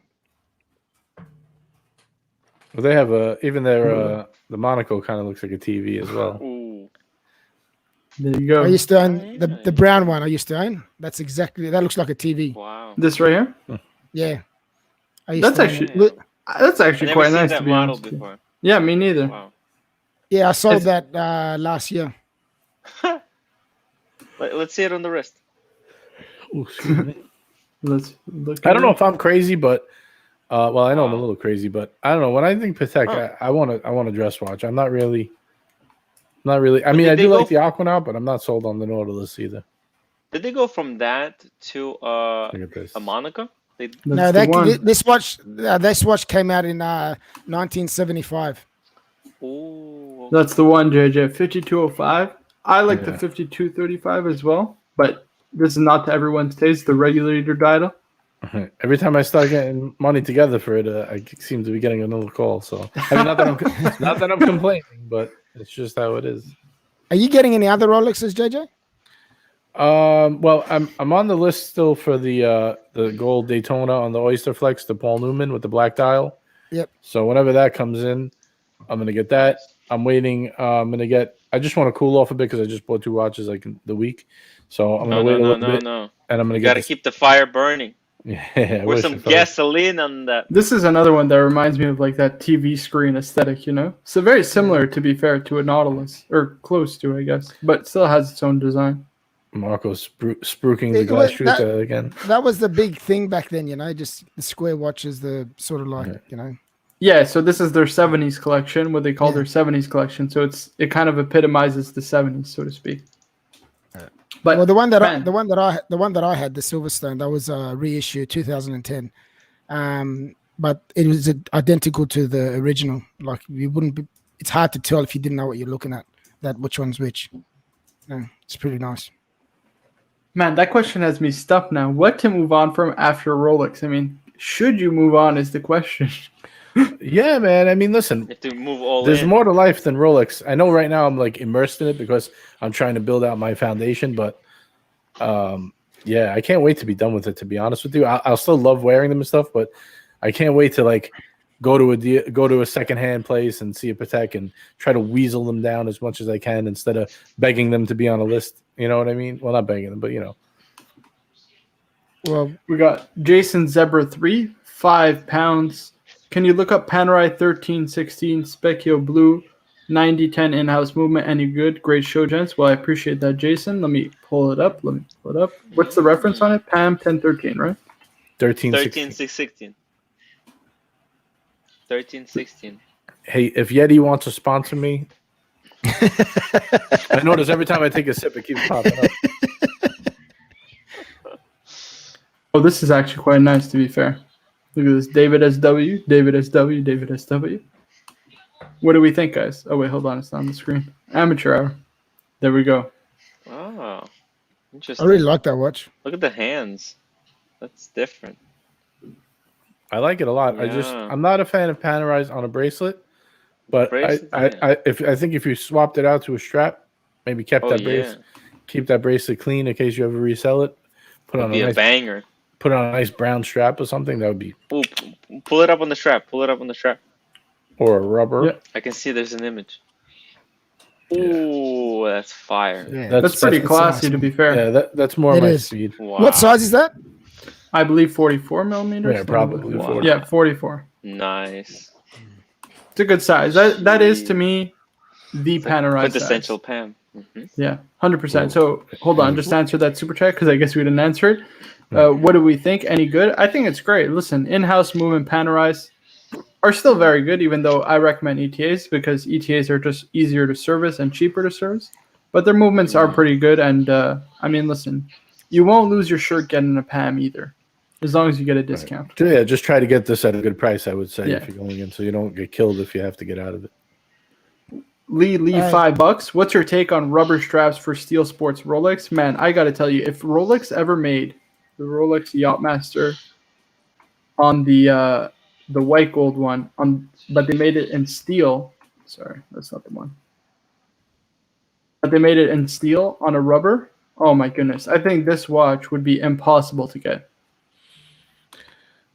Well, they have even their the Monaco kind of looks like a TV as well. Ooh. There you go. I used to own yeah, the brown one. I used to own. That looks like a TV. Wow. This right here. Yeah. I used That's to own actually it. Yeah. that's I've actually never quite seen nice that to be model honest. before. Yeah, me neither. Wow. Yeah, I sold It's- that last year. Let's see it on the wrist. Ooh, excuse me. Let's look. I don't know if I'm crazy, but well, I know I'm a Wow. little crazy, but I don't know. When I think Patek, Huh. I want a dress watch. I'm not really. I mean, did I they do go like the Aquanaut, but I'm not sold on the Nautilus either. Did they go from that to Look at this. a Monaco? That's No, the one. this watch came out in 1975. Ooh. That's the one, JJ. 5205. I like the Yeah. 5235 as well, but this is not to everyone's taste. The regulator dial. Every time I start getting money together for it, I seem to be getting another call. So I mean, not that I'm complaining, but it's just how it is. Are you getting any other Rolexes, JJ? Well, I'm on the list still for the gold Daytona on the Oyster Flex, the Paul Newman with the black dial. Yep. So whenever that comes in, I'm gonna get that. I'm waiting. I'm gonna get. I just want to cool off a bit because I just bought 2 watches like in the week. So I'm gonna wait a little bit, no. and I'm gonna You get. gotta keep the fire burning. Yeah, I Pour wish some I felt- gasoline on that. This is another one that reminds me of like that TV screen aesthetic, you know? So very similar, to be fair, to a Nautilus, or close to, I guess, but still has its own design. Marco spruiking the It glass was- shoot that- again. That was the big thing back then, you know, just the square watches, the sort of like, Yeah. you know. Yeah, so this is their 70s collection, what they call Yeah. their 70s collection. So it kind of epitomizes the 70s, so to speak. But Well, the one that man, I had, the Silverstone, that was a reissue 2010. But it was identical to the original. Like you wouldn't be, it's hard to tell if you didn't know what you're looking at, that which one's which. Yeah, it's pretty nice. man, that question has me stuck now. What to move on from after Rolex? I mean, should you move on is the question. Yeah, man. I mean, listen, You have to move all there's in. more to life than Rolex. I know right now I'm like immersed in it because I'm trying to build out my foundation, but yeah, I can't wait to be done with it. To be honest with you, I'll still love wearing them and stuff, but I can't wait to like go to a secondhand place and see a Patek and try to weasel them down as much as I can instead of begging them to be on a list. You know what I mean? Well, not begging them, but you know. Well, We got Jason Zebra 3, 5 pounds. Can you look up Panerai 1316 Specchio Blue 9010 in-house movement? Any good? Great show, gents. Well, I appreciate that, Jason. Let me pull it up. What's the reference on it? PAM 1013, right? 13, 1316. 1316. Hey, if Yeti wants to sponsor me, I notice every time I take a sip, it keeps popping up. Oh, this is actually quite nice, to be fair. Look at this. David SW, David SW, David SW. What do we think, guys? Oh, wait, hold on. It's not on the screen. Amateur hour. There we go. Oh, I interesting. really like that watch. Look at the hands. That's different. I like it a lot. Yeah. I'm not a fan of Panerais on a bracelet, but Bracelet, I think if you swapped it out to a strap, maybe kept Oh, that yeah. bracelet, keep that bracelet clean in case you ever resell it. Put on Be a a nice banger. put on a nice brown strap or something. That would be, Ooh, pull it up on the strap. Pull it up on the strap. or a rubber. Yeah. I can see there's an image. Ooh, that's fire. Yeah. That's pretty that's classy, awesome. to be fair. Yeah, that's more It my is. speed. Wow. What size is that? I believe 44 millimeters. Yeah, probably Wow. 40. Yeah, 44. Nice. It's a good size. That is, to me, the Panerai size. Quintessential Pam. Yeah, 100%. So hold on, just answer that super chat because I guess we didn't answer it. What do we think? Any good? I think it's great. Listen, in-house movement Panerais are still very good, even though I recommend ETAs because ETAs are just easier to service and cheaper to service. But their movements are pretty good. And I mean, listen, you won't lose your shirt getting a PAM either, as long as you get a discount. Yeah, just try to get this at a good price, I would say, Yeah. if you're going in, so you don't get killed if you have to get out of it. Lee, $5. What's your take on rubber straps for Steel Sports Rolex? Man, I got to tell you, if Rolex ever made the Rolex Yachtmaster on the white gold one, but they made it in steel. Sorry, that's not the one. But they made it in steel on a rubber. Oh my goodness. I think this watch would be impossible to get.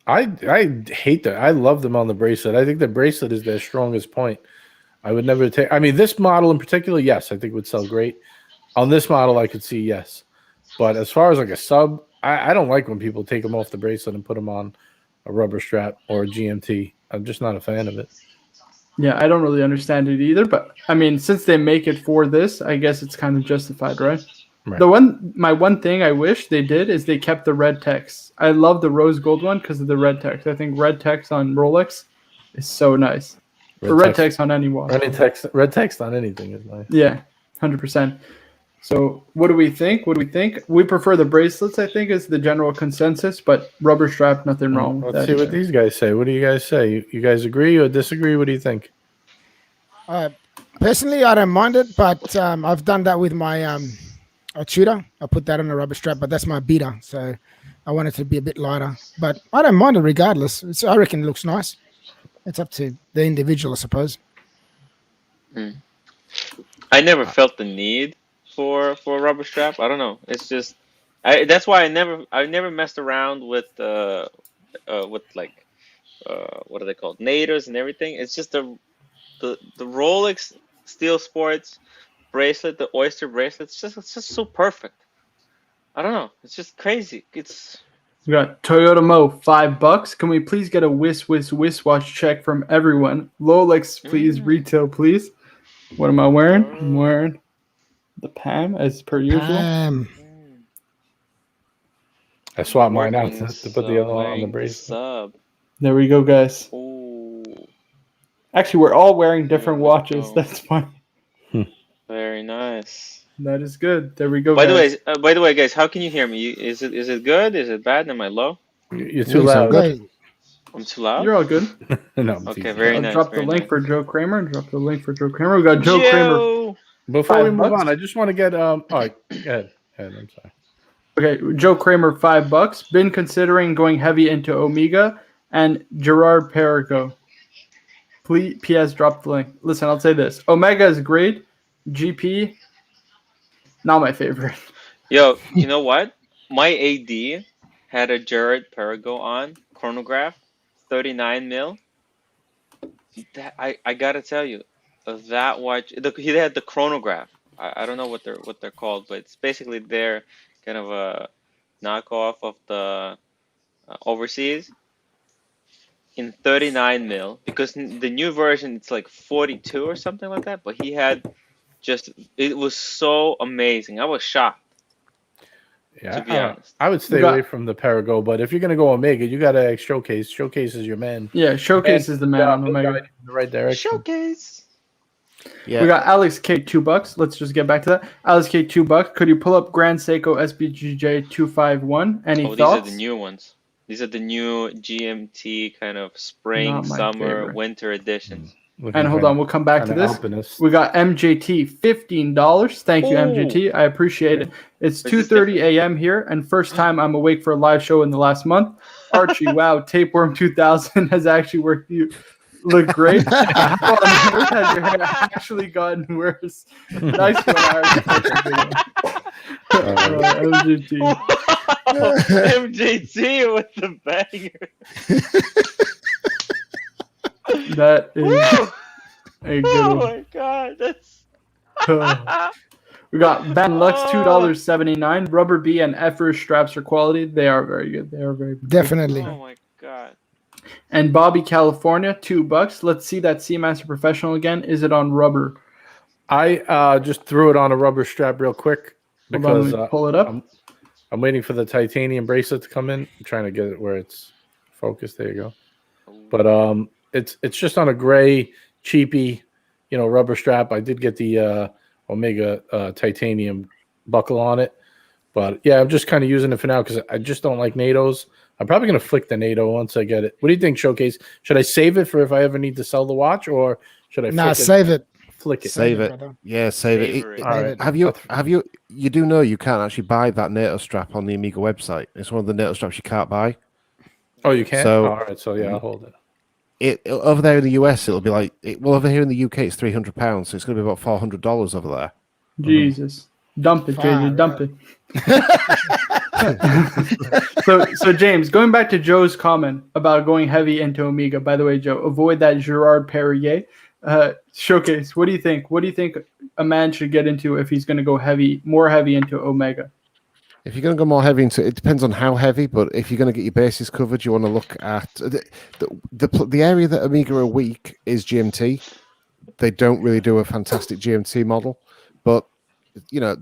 I hate that. I love them on the bracelet. I think the bracelet is their strongest point. I would never take. I mean, this model in particular, yes, I think would sell great. On this model, I could see yes, but as far as like a sub, I don't like when people take them off the bracelet and put them on a rubber strap or a GMT. I'm just not a fan of it. Yeah, I don't really understand it either. But I mean, since they make it for this, I guess it's kind of justified, right? Right. My one thing I wish they did is they kept the red text. I love the rose gold one because of the red text. I think red text on Rolex is so nice. Red text on any watch. Red text on anything is nice. Yeah, 100%. So what do we think? We prefer the bracelets, I think, is the general consensus, but rubber strap, nothing wrong with Let's that. see what these guys say. What do you guys say? You guys agree or disagree? What do you think? Personally, I don't mind it, but I've done that with my tutor. I put that on a rubber strap, but that's my beater, so I want it to be a bit lighter. But I don't mind it regardless. I reckon it looks nice. It's up to the individual, I suppose. I never felt the need for a rubber strap. I don't know. It's just that's why I never messed around with like what are they called, NATOs and everything. It's just the Rolex Steel Sports bracelet, the Oyster bracelet. It's just so perfect. I don't know. It's just crazy. We got Toyota Mo, $5. Can we please get a Wiss watch check from everyone? Rolex, please. Retail, please. What am I wearing? I'm wearing the PAM as per usual. I swapped mine out to put the other one on the bracelet. Sub. There we go, guys. Ooh. Actually, we're all wearing different watches. That's fine. Very nice. That is good. There we go. By the way, guys, how can you hear me? Is it good? Is it bad? Am I low? You're too loud. I'm too loud. You're all good. No. Okay, very nice. Drop the link for Joe Kramer. We got Joe Kramer. Before we move on, I just want to get all right. Go ahead. I'm sorry. Okay, Joe Kramer, $5. Been considering going heavy into Omega and Gerard Perigo. Please, PS, drop the link. Listen, I'll say this: Omega is great. GP, not my favorite. Yo, you know what? My AD had a Gerard Perigo on chronograph, 39 mil. That I gotta tell you, that watch. He had the chronograph. I don't know what they're called, but it's basically their kind of a knockoff of the overseas in 39 mil, because the new version it's like 42 or something like that. But he had it was so amazing. I was shocked. Yeah, to be honest. I would stay away from the Perigo, but if you're gonna go Omega, you gotta Showcase. Showcase is your man. Yeah, Showcase is the man on Omega. In the right direction. Showcase. Yeah. We got Alex K, $2. Let's just get back to that. Alex K, $2. Could you pull up Grand Seiko SBGJ 251? Any thoughts? These are the new ones. These are the new GMT kind of spring, summer, favorite. Winter editions. And hold on, we'll come back to this. Alpinist. We got MJT, $15. Thank you, MJT. I appreciate it. It's 2:30 a.m. here, and first time I'm awake for a live show in the last month. Archie, wow, Tapeworm 2000 has actually worked. You look great. How has your hair actually gotten worse? Nice one, Archie. MJT. MJT with the banger. That is a good Oh one. my god, that's We got Van Lux, $2.79. Rubber B and Effer straps for quality. They are very good. They are very good. Definitely. oh my god. And Bobby, California, $2. Let's see that Seamaster Professional again. Is it on rubber? I just threw it on a rubber strap real quick Hold on, because let me pull it up. I'm waiting for the titanium bracelet to come in. I'm trying to get it where it's focused. There you go. But it's just on a gray cheapy, rubber strap. I did get the Omega titanium buckle on it, but yeah, I'm just kind of using it for now because I just don't like NATOs. I'm probably gonna flick the NATO once I get it. What do you think, Showcase? Should I save it for if I ever need to sell the watch, or should I? Save it. Flick it. Save it. Yeah, save it. Favorite. All right. Have you? You do know you can't actually buy that NATO strap on the Amiga website. It's one of the NATO straps you can't buy. Oh, you can. So- all right. So yeah, I'll hold it. It over there in the US, it'll be like over here in the UK, it's £300, so it's going to be about $400 over there. Jesus. Dump it, JJ. Dump it. So James, going back to Joe's comment about going heavy into Omega. By the way, Joe, avoid that Gerard Perrier showcase. What do you think? What do you think a man should get into if he's going to go more heavy into Omega? If you're going to go more heavy into it, depends on how heavy. But if you're going to get your bases covered, you want to look at the area that Omega are weak is GMT. They don't really do a fantastic GMT model, but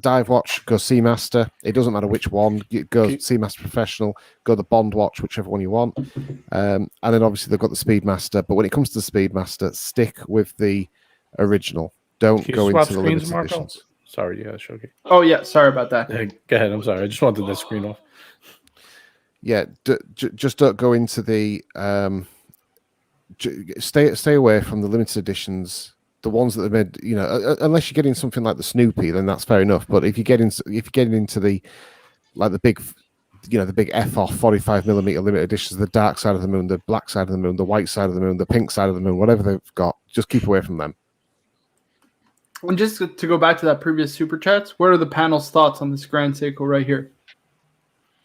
dive watch, go Seamaster. It doesn't matter which one. You go Seamaster Professional, go the Bond watch, whichever one you want. And then obviously they've got the Speedmaster. But when it comes to the Speedmaster, stick with the original. Don't go into the limited editions. Sorry, yeah, Shoki. Oh yeah, sorry about that. Go ahead. I'm sorry. I just wanted the screen off. Yeah, just don't go into the. Stay away from the limited editions. The ones that are made, unless you're getting something like the Snoopy, then that's fair enough. But if you're getting into the big, the big F-off 45mm limited editions, the dark side of the moon, the black side of the moon, the white side of the moon, the pink side of the moon, whatever they've got, just keep away from them. And just to go back to that previous super chats, what are the panel's thoughts on this Grand Seiko right here?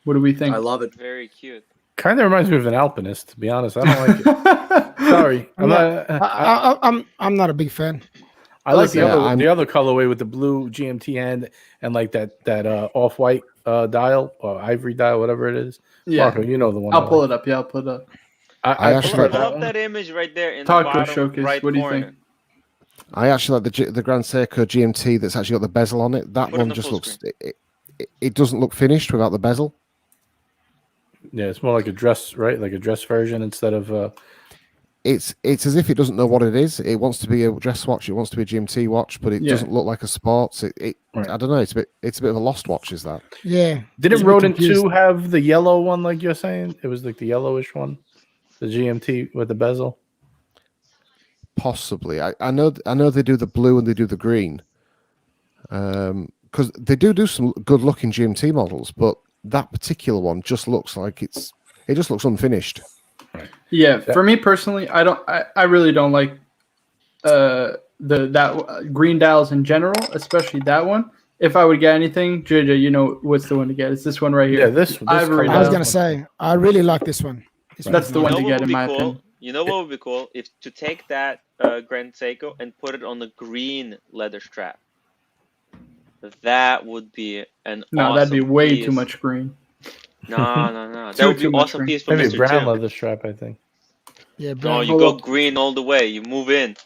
What do we think? I love it. Very cute. Kind of reminds me of an alpinist, to be honest. I don't like it. Sorry, I'm not a big fan. I like the other colorway with the blue GMT hand and like that off-white dial or ivory dial, whatever it is. Yeah, Marco, you know the one. I'll pull it up. Yeah, I'll pull it up. I actually pull up that image right there in Talk the to bottom Showcase. right What do you corner. think? I actually like the Grand Seiko GMT that's actually got the bezel on it. That Put it one on just full looks. It doesn't look finished without the bezel. Yeah, it's more like a dress, right? Like a dress version instead of. It's as if it doesn't know what it is. It wants to be a dress watch. It wants to be a GMT watch, but it doesn't look like a sports. Right. I don't know. It's a bit of a lost watch. Is that? Yeah. Didn't Rodent 2 have the yellow one, like you're saying? It was like the yellowish one, the GMT with the bezel. Possibly. I know they do the blue and they do the green. Because they do some good looking GMT models, but that particular one just looks like it just looks unfinished. Yeah, for me personally, I really don't like that green dials in general, especially that one. If I would get anything, JJ, you know what's the one to get? It's this one right here. Yeah, this Ivory I was dial. gonna say I really like this one. That's the one to what get would in be my cool? opinion. You know what would be cool? If to take that Grand Seiko and put it on the green leather strap. That would be an awesome That'd be way piece. too much green. No. That would be too an much awesome green. piece for Maybe Mr. brown Tim. leather strap, I think. Yeah, No, brown. you go green all the way. You move in.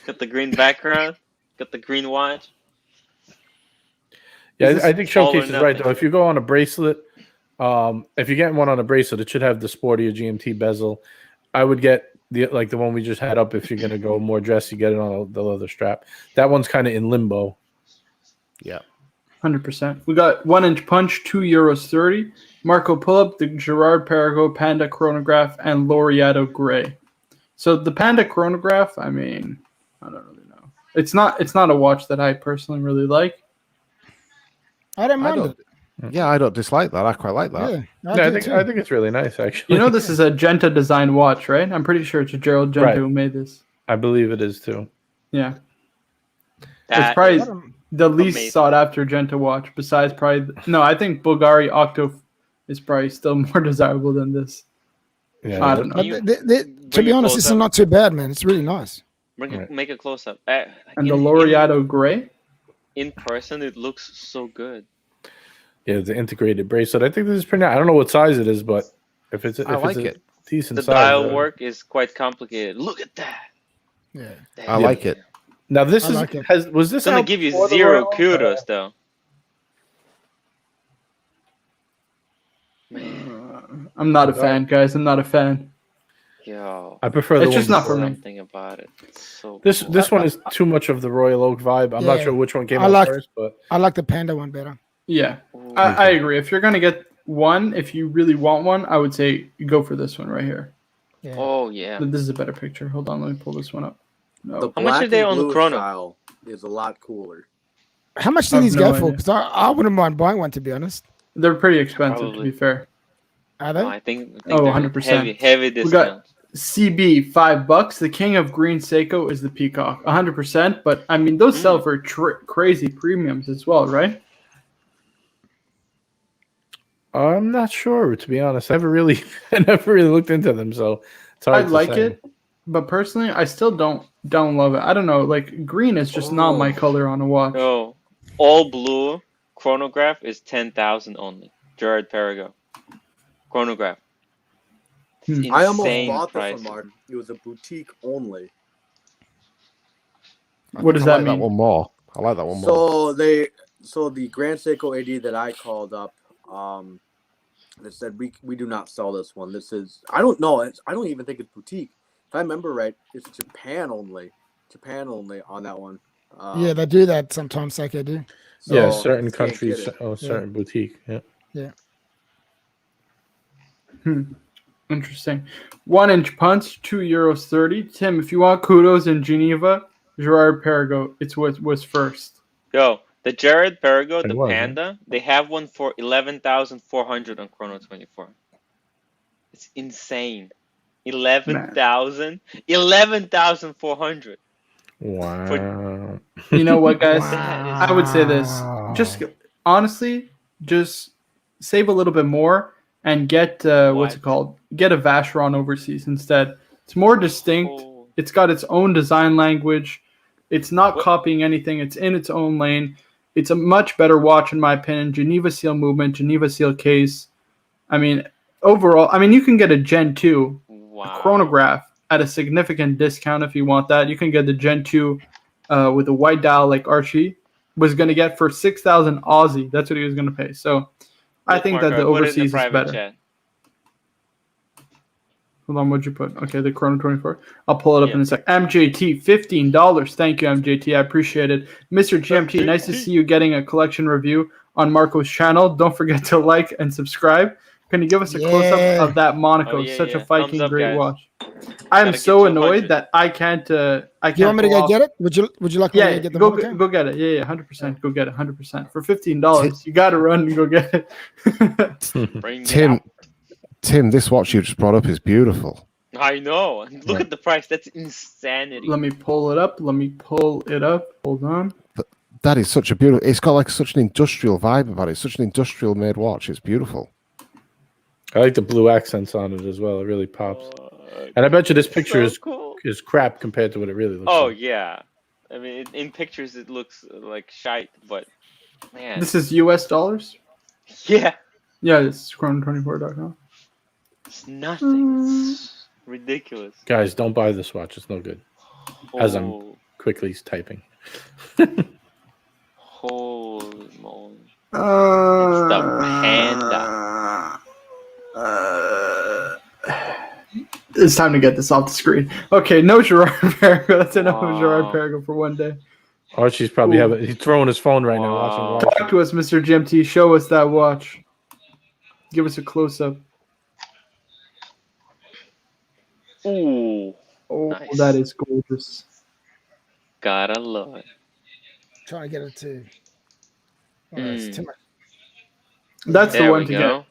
Got the green background. Got the green watch. Yeah, I think all or Showcase is right nothing? though. If you go on a bracelet, if you're getting one on a bracelet, it should have the sportier GMT bezel. I would get the one we just had up. If you're gonna go more dressy, get it on the leather strap. That one's kind of in limbo. Yeah. 100%. We got 1-inch punch, €2.30. Marco, pull up the Gerard Perregaux Panda Chronograph and Laureato Gray. So the Panda Chronograph, I mean, I don't really know. It's not a watch that I personally really like. I don't mind it. Yeah, I don't dislike that. I quite like that. Yeah, Yeah, do too. I think it's really nice actually. You know, this is a Genta design watch, right? I'm pretty sure it's a Gerald Genta Right. who made this. I believe it is too. Yeah. That It's probably is- the least amazing. sought after Genta watch besides probably I think Bulgari Octo is probably still more desirable than this. Yeah, I don't know. But You to bring be it honest, close this is up. not too bad, man. It's really nice. Make a close up. And the Laureato Gray? In person, it looks so good. Yeah, the integrated bracelet. I think this is pretty nice. I don't know what size it is, but if it's I like a it. decent The size, dial work is quite complicated. Look at that. Yeah. I like it. Now this I like it. was this It's gonna out give you before the zero Royal? kudos though. I'm not a fan, guys. I'm not a fan. Yo, I prefer the It's just one not for before. me. something about it. It's so This cool. this one is too much of the Royal Oak vibe. I'm not Yeah. sure which one came I out like- first, but I like the Panda one better. Yeah, Ooh. I agree. If you're going to get one, if you really want one, I would say you go for this one right here. Yeah. Oh yeah. This is a better picture. Hold on, let me pull this one up. The No, How much black are they and on the blue chrono? style is a lot cooler. How much I do have these no go for? idea. Because I wouldn't mind buying one, to be honest. they're pretty expensive Probably. to be fair. Are No, they? I think Oh, they're 100%. heavy We got discount. CB $5. The king of green Seiko is the peacock, 100%. But I mean, those sell for crazy premiums as well, right? I'm not sure, to be honest. I never really looked into them, so it's hard I to like say. it, but personally, I still don't love it. I don't know. Like green is just not my color on a watch. No, all blue chronograph is 10,000 only. Gerard Perigo chronograph. It's I almost insane bought price. this one, Mark. It was a boutique only. What does I that like mean? that one more. I like that one more. So the Grand Seiko AD that I called up, they said we do not sell this one. This is I don't know. I don't even think it's boutique. If I remember right, it's Japan only. Japan only on that one. Yeah, they do that sometimes. Like they do. So Yeah, certain you can't countries, get it. certain boutique. Yeah. Interesting. 1-inch punch, €2.30. Tim, if you want kudos in Geneva, Gerard Perigo, it's what was first. Yo, the Gerard Perigo, the was, huh? Panda, they have one for 11,400 on Chrono 24. It's insane. 11,400. Wow. You know what, guys? Wow. I would say this. Just honestly, just save a little bit more and get what's it called? Get a Vacheron Overseas instead. It's more distinct. Oh. It's got its own design language. It's not copying anything. It's in its own lane. It's a much better watch in my opinion. Geneva seal movement, Geneva seal case. I mean, overall, I mean you can get a Gen 2 chronograph at a significant discount if you want that. You can get the Gen 2 with a white dial like Archie was going to get for 6,000 Aussie. That's what he was going to pay. So I think that the overseas is better. Chat. Hold on, what'd you put? Okay, the Chrono 24. I'll pull it up in a sec. MJT, $15. Thank you, MJT. I appreciate it. Mr. GMT, nice to see you getting a collection review on Marco's channel. Don't forget to like and subscribe. Can you give us a close-up of that Monaco? Such a Viking Thumbs up, great guys. watch. I'm Gotta so get annoyed 200. that I can't. Do you want me to go get it? Would you like me Yeah, to get the go Monaco? go get it. Yeah, 100%. Go get it. 100% for $15. You got to run and go get it. Bring it Tim, out. Tim, this watch you just brought up is beautiful. I know. Look Right. at the price. That's insanity. Let me pull it up. Hold on. That is such a beautiful. It's got like such an industrial vibe about it. It's such an industrial made watch. It's beautiful. I like the blue accents on it as well. It really pops. And I bet you this picture cool. is crap compared to what it really looks Oh like. yeah. I mean, in pictures it looks like shite, but man. This is US dollars? Yeah. Yeah, it's chrono24.com. It's nothing. It's ridiculous. Guys, don't buy this watch. It's no good. As I'm Oh, quickly typing. holy moly. It's the Panda. It's time to get this off the screen. Okay, no Gerard Perigo. That's enough of Gerard Perigo for one day. Archie's probably he's throwing his phone right now watching Wow. watch. Talk to us, Mr. GMT. Show us that watch. Give us a close-up. Ooh. Oh, Nice. that is gorgeous. Gotta love it. Trying to get it to. Oh, it's too much. That's the There one we to go.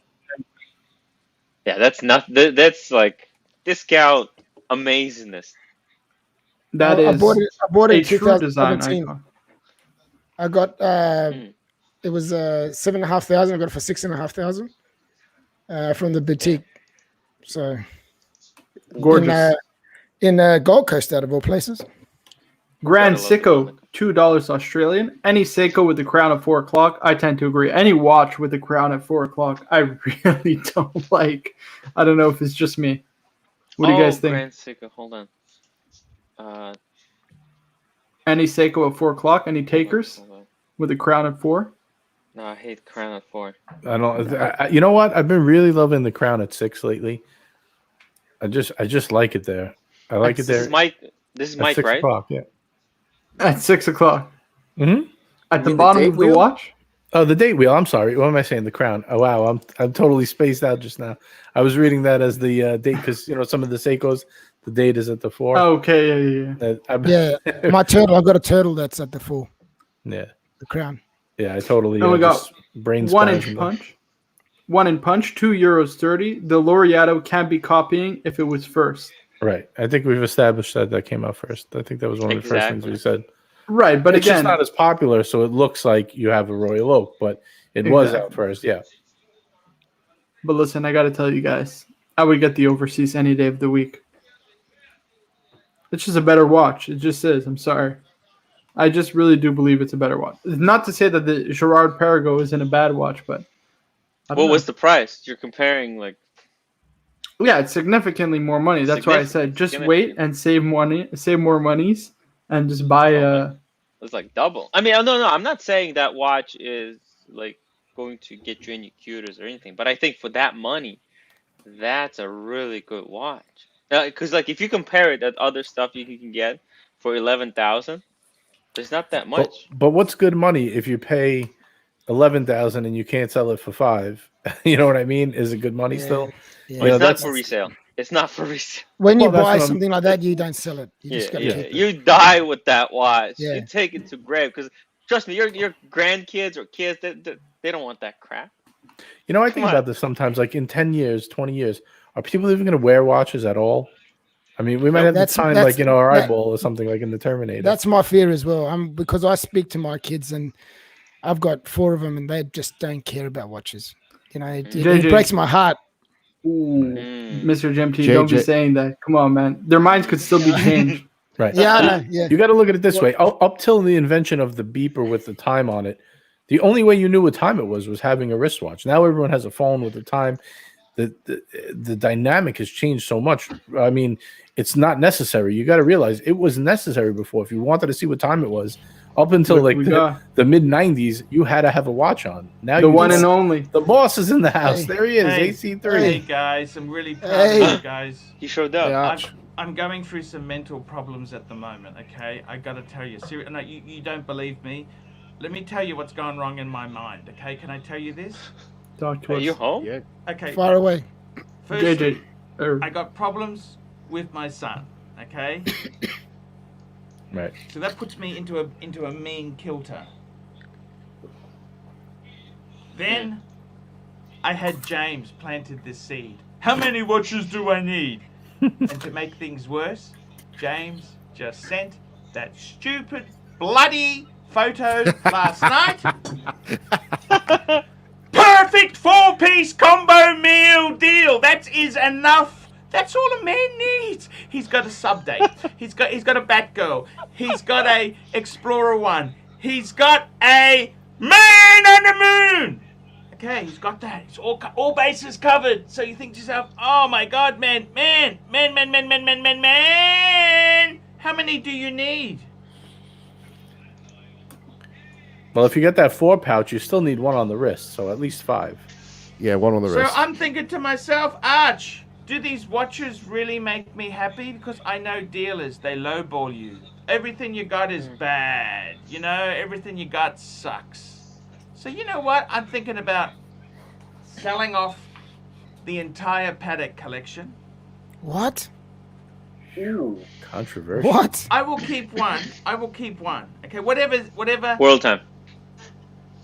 Yeah, that's not. That's like discount amazingness. get. That I is bought it a in true design 2017. icon. I got it was 7,500. I got it for 6,500 from the boutique. So Gorgeous. in Gold Coast, out of all places. Grand Gotta love the Seiko, $2 Australian. Any Seiko with the crown at 4 o'clock, I tend to agree. Any watch with the crown at 4 o'clock, I really don't like. I don't know if it's just me. What do you guys think? Grand Seiko, hold on. Any Seiko at 4 o'clock? Any takers Hold on. with the crown at 4? No, I hate crown at 4. I don't. You know what? I've been really loving the crown at 6 lately. I just like it there. I like it there. This is at Mike, 6 right? o'clock, yeah. At 6 o'clock. Mm-hmm. At the mean the bottom date of the wheel? watch? Oh, the date wheel. I'm sorry. What am I saying? The crown. Oh wow, I'm totally spaced out just now. I was reading that as the date because some of the Seikos, the date is at the 4. Okay, yeah. Yeah, my turtle. I've got a turtle that's at the 4. Yeah. The crown. Yeah, I totally. And we got just brain 1-inch spasmed. punch. 1 in punch, €2.30. The Laureato can't be copying if it was first. Right. I think we've established that came out first. I think that was one of the first things we said. Right, but It's just again, not as popular, so it looks like you have a Royal Oak, but it was out first. Yeah. but listen, I got to tell you guys, I would get the Overseas any day of the week. It's just a better watch. It just is. I'm sorry. I just really do believe it's a better watch. Not to say that the Gerard Perigo isn't a bad watch, but What was the price? You're comparing like. Yeah, it's significantly more money. That's why I said just wait and save money, save more monies, and just buy a. It's like double. I mean, no, I'm not saying that watch is like going to get you any cuties or anything, but I think for that money, that's a really good watch. Because like if you compare it at other stuff you can get for 11,000, there's not that much. But what's good money if you pay 11,000 and you can't sell it for 5? You know what I mean? Is it good money still? Yeah. Well, it's not for resale. It's not for resale. When you Well, buy that's what something like that, you don't sell it. You just got to keep it. You die with that watch. Yeah. You take it to grave because trust me, your grandkids or kids, they don't want that crap. You know, I think about this sometimes. Like in 10 years, 20 years, are people even going to wear watches at all? I mean, we might have to sign like our eyeball or something like in the Terminator. That's my fear as well. Because I speak to my kids and I've got 4 of them and they just don't care about watches. You know, it breaks my heart. Ooh, Mr. Jim T, don't be saying that. Come on, man. Their minds could still be changed. Right. Yeah, I know. Yeah. You got to look at it this way. Up till the invention of the beeper with the time on it, the only way you knew what time it was having a wristwatch. Now everyone has a phone with the time. The dynamic has changed so much. I mean, it's not necessary. You got to realize it was necessary before. If you wanted to see what time it was, up until the mid 90s, you had to have a watch on. Now the one and only. The boss is in the house. There he is, AC3. Hey guys, I'm really proud of you guys. You showed up. I'm going through some mental problems at the moment. Okay, I got to tell you. No, you don't believe me. Let me tell you what's going wrong in my mind. Okay, can I tell you this? Talk to Are us. you home? Yeah. Okay. Far away. Firstly, I got problems with my son. Okay. Right. So that puts me into a mean kilter. Then I had James planted this seed. How many watches do I need? And to make things worse, James just sent that stupid bloody photo last night. Perfect 4-piece combo meal deal. That is enough. That's all a man needs. He's got a sub-date. He's got a Batgirl. He's got a Explorer 1. He's got a Man on the Moon. Okay, he's got that. It's all bases covered. So you think to yourself, oh my God, man. How many do you need? Well, if you get that 4 pouch, you still need 1 on the wrist, so at least 5. Yeah, 1 on the wrist. So I'm thinking to myself, Arch, do these watches really make me happy? Because I know dealers, they lowball you. Everything you got is bad. You know, everything you got sucks. So you know what? I'm thinking about selling off the entire Paddock collection. What? Ooh. Controversial. What? I will keep one. Okay, whatever. World time.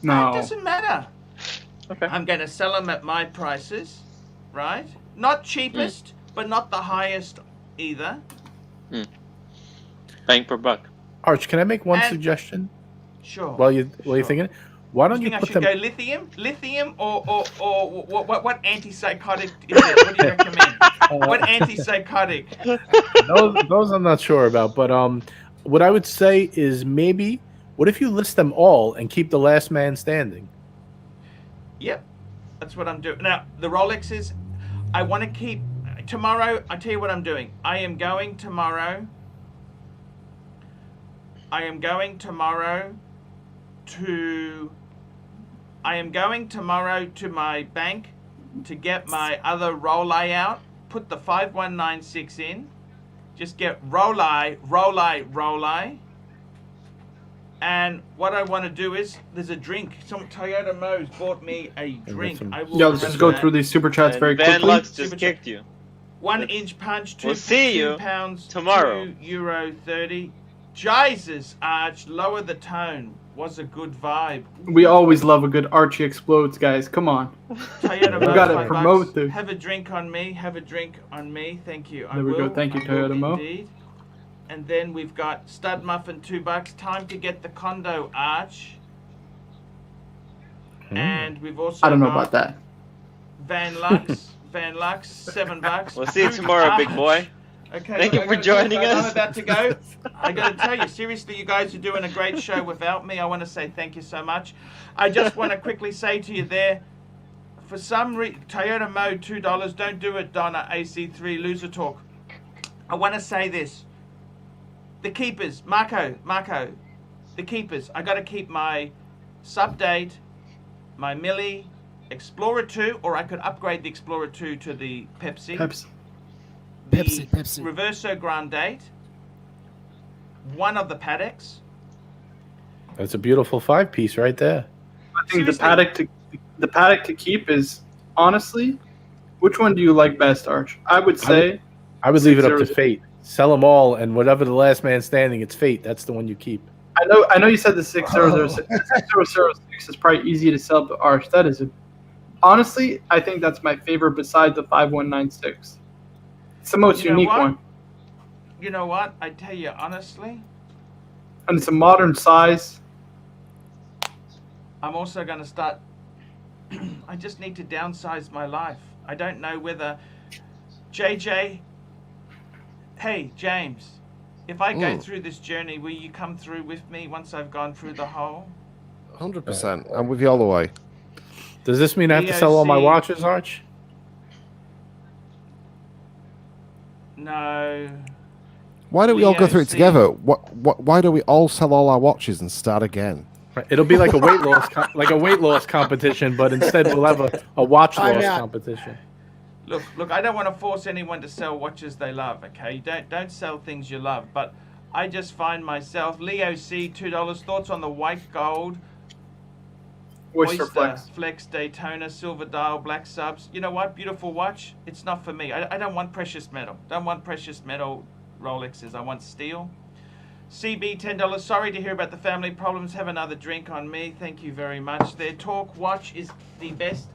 No. It doesn't matter. Okay. I'm going to sell them at my prices, right? Not cheapest, but not the highest either. Bang per buck. Arch, can I make one suggestion? Sure. While you're thinking, why don't you think put I should them? go lithium, or what antipsychotic is it? What do you recommend? What antipsychotic? Those I'm not sure about, but what I would say is maybe what if you list them all and keep the last man standing? Yep, that's what I'm doing. Now the Rolexes, I want to keep tomorrow. I tell you what I'm doing. I am going tomorrow to my bank to get my other Rolei out, put the 5196 in, just get Rolei. And what I want to do is, there's a drink. Some Toyota Mo's bought me a drink. Let's just go through these super chats very Van quickly. Lux just kicked you. 1-inch punch, We'll see you £2 tomorrow. €2.30. Jesus, Arch, lower the tone. was a good vibe. We always love a good Archie explodes, guys. Come on. Toyota We Mo, gotta $5. promote the- Have a drink on me. Have a drink on me. Thank you. I There we go. will. Thank you, I will Toyota Mo. Indeed. And then we've got Stud Muffin, $2. Time to get the condo, Arch. And we've also I don't know got about that. Van Lux, $7. We'll see you tomorrow, big boy. Okay, Thank you for joining us. I'm about to go. I got to tell you, seriously, you guys are doing a great show without me. I want to say thank you so much. I just want to quickly say to you there, for some reason, Toyota Mode, $2. Don't do it, Donna. AC3 Loser Talk. I want to say this. The keepers, Marco, the keepers. I got to keep my Subdate, my Millie, Explorer 2, or I could upgrade the Explorer 2 to the Pepsi. The Pepsi. Reverso Grande, one of the Paddocks. That's a beautiful 5-piece right there. I think Seriously. the paddock to keep is honestly, which one do you like best, Arch? I would say I would leave it up to 600. fate. Sell them all, and whatever the last man standing, it's fate. That's the one you keep. I know you said the 6006. The 6006 is probably easy to sell, but Arch, that is honestly, I think that's my favorite besides the 5196. It's the most You know unique what? one, You know what? I tell you honestly, and it's a modern size. I'm also going to start. I just need to downsize my life. I don't know whether. JJ. Hey, James. If I go through this journey, will you come through with me once I've gone through the whole? 100%. I'm with you all the way. Does this mean I have to sell all my DOC. watches, Arch? No. Why don't we all go through it DOC. together? Why don't we all sell all our watches and start again? Right. It'll be like a weight loss competition, but instead we'll have a watch I'm loss out. competition. Look, I don't want to force anyone to sell watches they love, okay? Don't sell things you love, but I just find myself, Leo C, $2, thoughts on the white gold, Oyster Flex, Daytona, silver dial, black subs. You know what? Beautiful watch. It's not for me. I don't want precious metal. Don't want precious metal Rolexes. I want steel. CB, $10. Sorry to hear about the family problems. Have another drink on me. Thank you very much. Their Torque watch is the best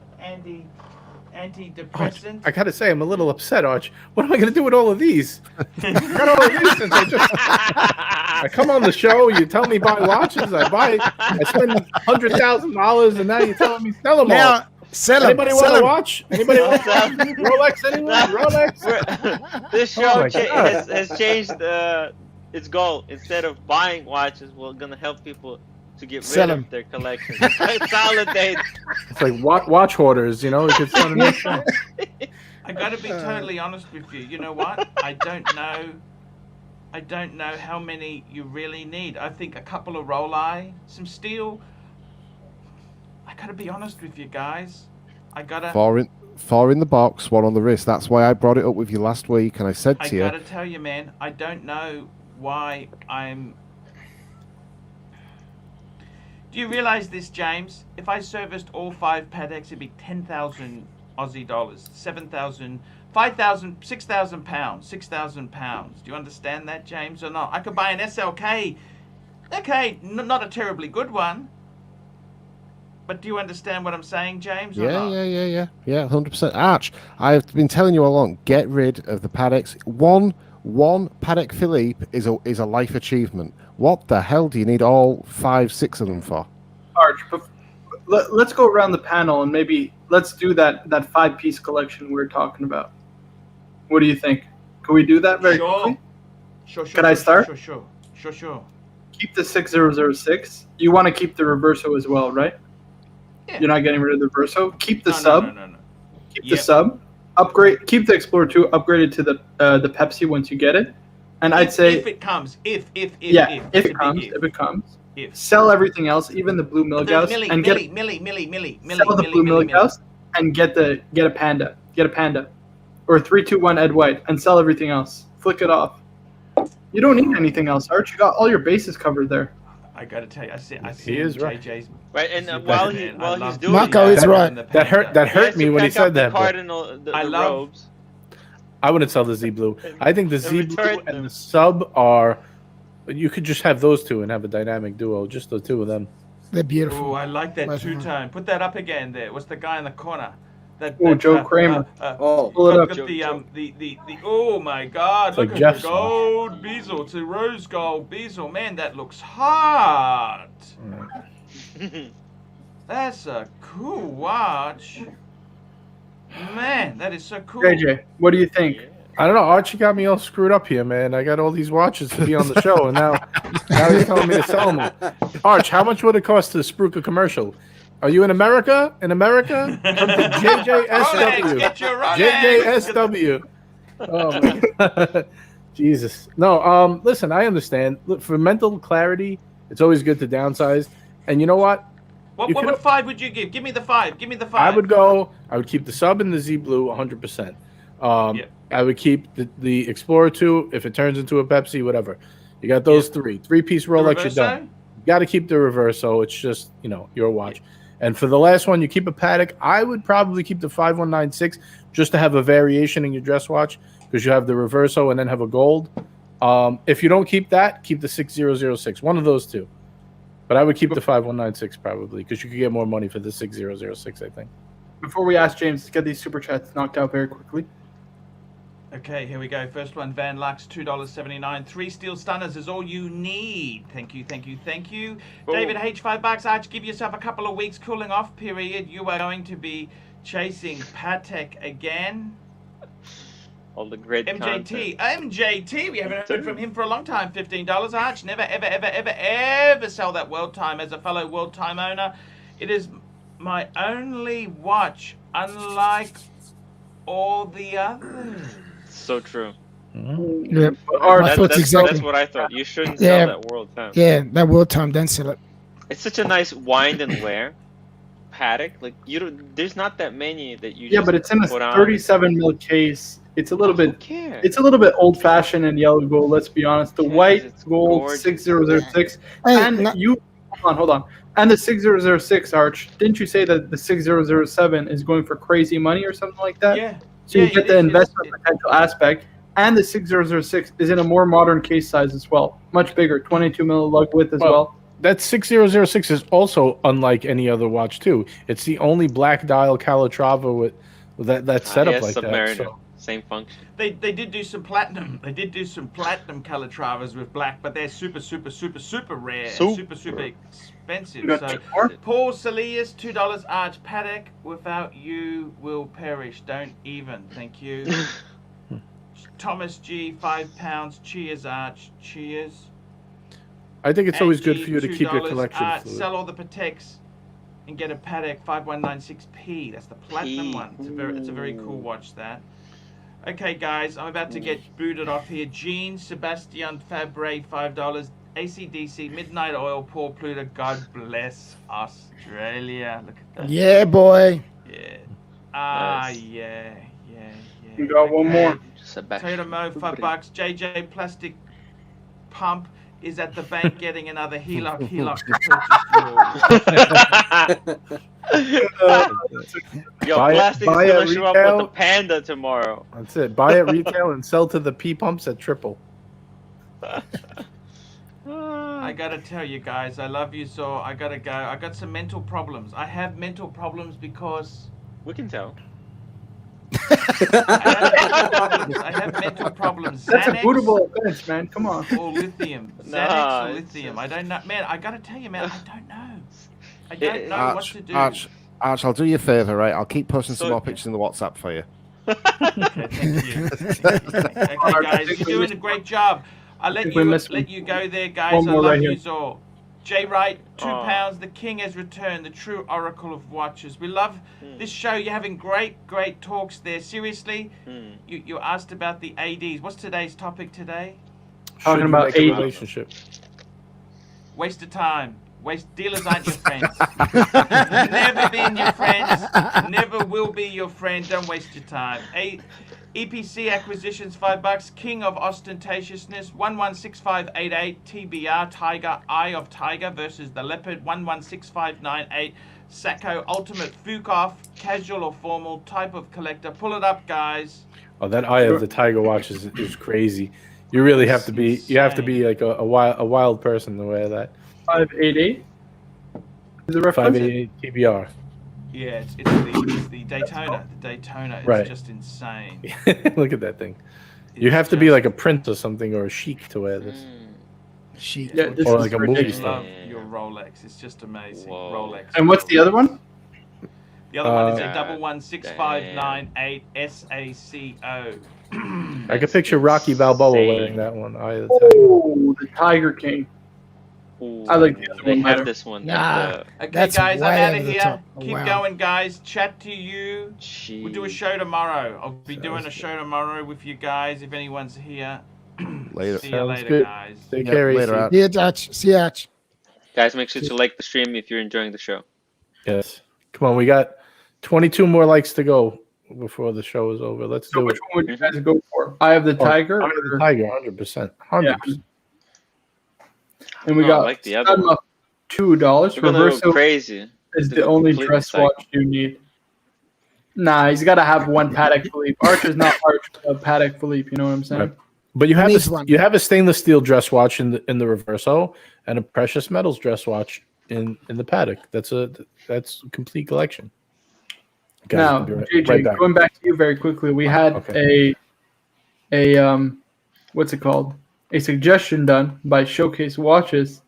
antidepressant. I gotta say, I'm a little upset, Arch. What am I gonna do with all of these? I got all of these since I come on the show. You tell me buy watches, I buy. I spend $100,000, and now you're telling me sell them all. Now, sell them. Anybody want a watch? Anybody want a watch? Rolex? Anyone? Rolex? This Oh show my God. has changed its goal. Instead of buying watches, we're gonna help people to get Sell rid 'em. of their collection. Consolidate. It's like watch hoarders, you know. You could start a new show. I gotta be totally honest with you. You know what? I don't know how many you really need. I think a couple of Rolei, some steel. I gotta be honest with you guys. Four in the box, one on the wrist. That's why I brought it up with you last week, and I said I to you, gotta tell you, man, I don't know why I'm. Do you realize this, James? If I serviced all 5 Paddocks, it'd be 10,000 Aussie dollars, 7,000, 5,000, 6,000 pounds, 6,000 pounds. Do you understand that, James, or not? I could buy an SLK. Okay, not a terribly good one. But do you understand what I'm saying, James? Or not? yeah, 100%. Arch, I've been telling you all along, get rid of the Paddocks. One Paddock Philippe is a life achievement. What the hell do you need all 5, 6 of them for? Arch, let's go around the panel and maybe let's do that 5-piece collection we were talking about. What do you think? Can we do that very quickly? Sure. Can I start? Sure. Keep the 6006. You want to keep the Reverso as well, right? Yeah. You're not getting rid of the Reverso. Keep the No, sub. No. Keep Yep. the sub. Upgrade. Keep the Explorer 2 upgraded to the Pepsi once you get it. And I'd say if it comes, if if It's a it big comes, if. if it comes, If. sell everything else, even the blue Milgauss, and get sell the blue Milgauss and get a Panda, or 321 Ed White, and sell everything else. Flick it off. You don't need anything else, Arch. You got all your bases covered there. I gotta tell you, I see He is right. JJ's. Right, and See, while man, he's doing Marco that, is right. That hurt me when he said that. but Cardinal, the I love- robes. I wouldn't sell the Z Blue. I think the And Z Blue return and them. the sub are But you could just have those two and have a dynamic duo, just the two of them. They're beautiful. Oh, I like that Both of them. two-tone. Put that up again there. What's the guy in the corner? Oh, Joe Kramer. Oh, Pull it up. Got the oh my God! It's Look like at Jeff's the gold bezel to rose gold bezel. Man, that looks hot. That's a cool watch. Man, that is so cool. JJ, what do you think? I don't know. Archie got me all screwed up here, man. I got all these watches to be on the show, and now he's telling me to sell them. Arch, how much would it cost to spruik a commercial? Are you in America? In America? Come to Rolex, JJSW. get your Rolex. JJSW. Oh my God. Jesus. No, listen, I understand. Look, for mental clarity, it's always good to downsize. And you know what? What 5 would you give? Give me the 5. Give me the 5. I would keep the sub and the Z Blue 100%. Yeah. I would keep the Explorer 2 if it turns into a Pepsi, whatever. You got those three-piece Rolex, you're done. You got to keep the Reverso. It's just, your watch. And for the last one, you keep a Patek. I would probably keep the 5196 just to have a variation in your dress watch because you have the Reverso and then have a gold. If you don't keep that, keep the 6006. One of those two. But I would keep the 5196 probably because you could get more money for the 6006, I think. Before we ask James, let's get these super chats knocked out very quickly. Okay, here we go. First one, Van Lux, $2.79. 3 steel stunners is all you need. Thank you, thank you, thank you. Oh. David H, $5. Arch, give yourself a couple of weeks cooling off period. You are going to be chasing Patek again. All the great MJT, content. MJT, we haven't heard from him for a long time. $15. Arch, never, ever, ever, ever, ever sell that World Time. As a fellow World Time owner, it is my only watch, unlike all the others. So true. Yeah, That's what I thought. You shouldn't sell that World Time. Yeah, that World Time, don't sell it. It's such a nice wind and wear Patek. Like there's not that many that you. Yeah, just but it's in a put on. 37 mil case. It's a little Who bit. cares? It's a little bit old fashioned and yellow gold. Let's be honest. The white It's gold gorgeous. 6006 Hey, and no- hold on. And the 6006 Arch. Didn't you say that the 6007 is going for crazy money or something like that? Yeah. So you Yeah, get it the is. investment potential aspect, and the 6006 is in a more modern case size as well, much bigger, 22 mil lug width as well. That 6006 is also unlike any other watch too. It's the only black dial Calatrava with that setup like Submariner. that. So. Same function. They did do some platinum. They did do some platinum Calatravas with black, but they're super rare, So- super expensive. You got So two more? Paul Salias, $2. Arch Patek. Without you will perish. Don't even. Thank you. Thomas G, £5. Cheers, Arch. Cheers. I think it's always good Angie, for you to keep your $2. collection fluid. Sell all the Pateks and get a Patek 5196P. That's the platinum P. one. It's a very cool watch, that. Okay, guys, I'm about to get booted off here. Jean Sebastian Fabre, $5. ACDC, Midnight Oil, Paul Pluto. God bless Australia. Look at that. Yeah, boy. Yeah. Nice. Yeah. You got one more. Sebastian. Toyota Mo, $5. JJ Plastic Pump is at the bank getting another HELOC to purchase Yo, Buy it- Plastic's buy gonna at show up retail. with the Panda tomorrow. That's it. Buy at retail and sell to the P pumps at triple. I gotta tell you guys, I love you, so I gotta go. I got some mental problems. I have mental problems because We can tell. I have mental problems. That's a Xanax bootable offense, man. Come on. or lithium. Xanax Nah, or it's lithium. just- I don't know. Man, I gotta tell you, man, I don't know. I don't know what Arch, to do. Arch, I'll do you a favour, right? I'll keep posting some So- more pictures in the WhatsApp for you. Okay, thank you. Okay, guys, you're doing a great job. I'll let think we missed you go there, guys. one I more love right you here. all. Jay Wright, Aw. £2. The king has returned, the true oracle of watches. We love this show. You're having great talks there. Seriously, you asked about the ADs. What's today's topic today? Talking Should you about make a 80. relationship. Waste of time. Dealers aren't your friends. Never been your friends. Never will be your friend. Don't waste your time. EPC acquisitions, $5. King of ostentatiousness, 116588. TBR Tiger, Eye of Tiger versus the Leopard, 116598. Sacco Ultimate Fukoff, casual or formal type of collector. Pull it up, guys. Oh, that Eye of the Tiger watch is crazy. You really have to be. You have to be like a wild person to wear that. 588. Is it 588 TBR. Yeah, it's the Daytona. The Daytona is Right. just insane. Look at that thing. You have to be like a prince or something, or a chic to wear this. She. Yeah, this Or is like a movie ridiculous. star. Love your Rolex. It's just amazing. Whoa. Rolex. And what's the other one? The other one is a God 11659 SACO. I could picture Rocky Balboa insane. wearing that one. Eye of the Tiger. Oh, the Tiger King. Ooh, I like the other they one have better. this one. Nah. Okay, That's guys, I'm way out over of the here. top. Oh, Keep wow. going, guys. Chat to you. Jeez. We'll do a show tomorrow. I'll be doing a show tomorrow with you guys if anyone's here. Later. See you Sounds later, good. guys. Take Yeah, care, later, AC. Arch. Yeah, Arch. See you, Arch. Guys, make sure to like the stream if you're enjoying the show. Yes. Come on, we got 22 more likes to go before the show is over. Let's So do which it. one would you guys go for? Eye of the Tiger? I'm the or- Tiger, 100%. 100%. And we Oh, I got like the other Stud Muff, $2. We're gonna go Reverso crazy. is We're the gonna only completely dress psycho. watch you need. Nah, he's got to have one Patek Philippe. Arch is not Arch, Patek Philippe. You know what I'm saying? Right. But you have Needs one. a stainless steel dress watch in the Reverso and a precious metals dress watch in the Paddock. That's a complete collection. Guys, Now, we'll be JJ, right back. going back to you very quickly, we had Okay. a what's it called? A suggestion done by Showcase Watches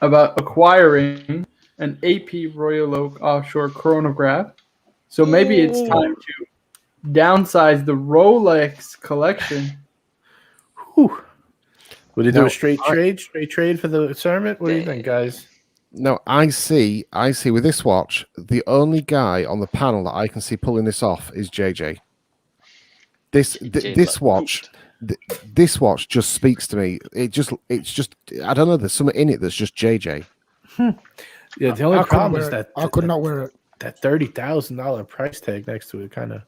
about acquiring an AP Royal Oak offshore chronograph. So maybe it's time to downsize the Rolex collection. Whew. Would you do No, a straight trade for the tournament? What do you think, guys? No, I see with this watch, the only guy on the panel that I can see pulling this off is JJ. This watch just speaks to me. It's just I don't know, there's something in it that's just JJ. Yeah, the only I couldn't problem wear is it. that I could not wear it. that $30,000 price tag next to it, kind of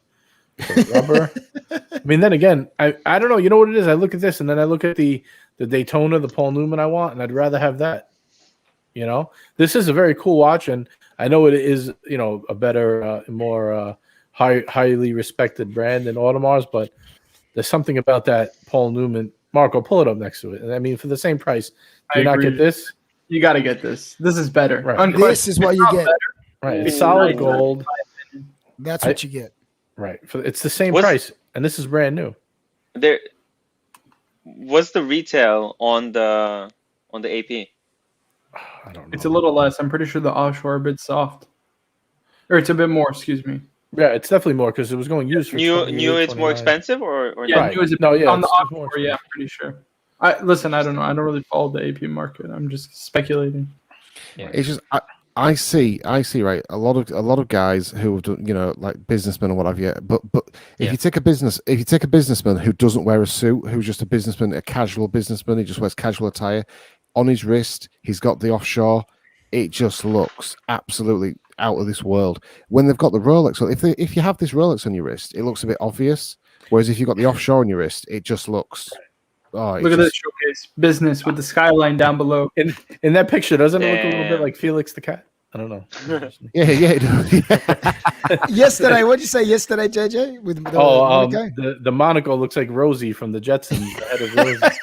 rubber. I mean, then again, I don't know. You know what it is? I look at this and then I look at the Daytona, the Paul Newman I want, and I'd rather have that. You know, this is a very cool watch, and I know it is, you know, a better, more highly respected brand than Audemars, but there's something about that Paul Newman. Marco, pull it up next to it. And I mean, for the same price, do you not get this? You got to get this. This is better. Right. This is what you get. Right, it's It's solid nice. gold. That's what you get. Right, it's the same What's- price, and this is brand new. There. What's the retail on the AP? I don't know. It's a little less. I'm pretty sure the offshore are a bit soft. Or it's a bit more, excuse me. Yeah, it's definitely more because it was going used for New 28, it's more 29. expensive or Yeah, not? Right. new is a, No, yeah, on the it's more offshore, yeah, I'm pretty sure. I don't know. I don't really follow the AP market. I'm just speculating. It's just I see right a lot of guys who have done, you know, like businessmen or whatever. But if you take a businessman who doesn't wear a suit, who's just a businessman, a casual businessman, he just wears casual attire, on his wrist he's got the offshore. It just looks absolutely out of this world. When they've got the Rolex, so if you have this Rolex on your wrist, it looks a bit obvious. Whereas if you've got the offshore on your wrist, it just looks. Oh, Look at this Showcase business with the skyline down below. In that picture, doesn't it look a little bit Damn. like Felix the cat? I don't know. Yeah, it does. Yesterday, what did you say yesterday, JJ? With the Monaco? The monocle looks like Rosie from the Jetsons. The head of Rosie.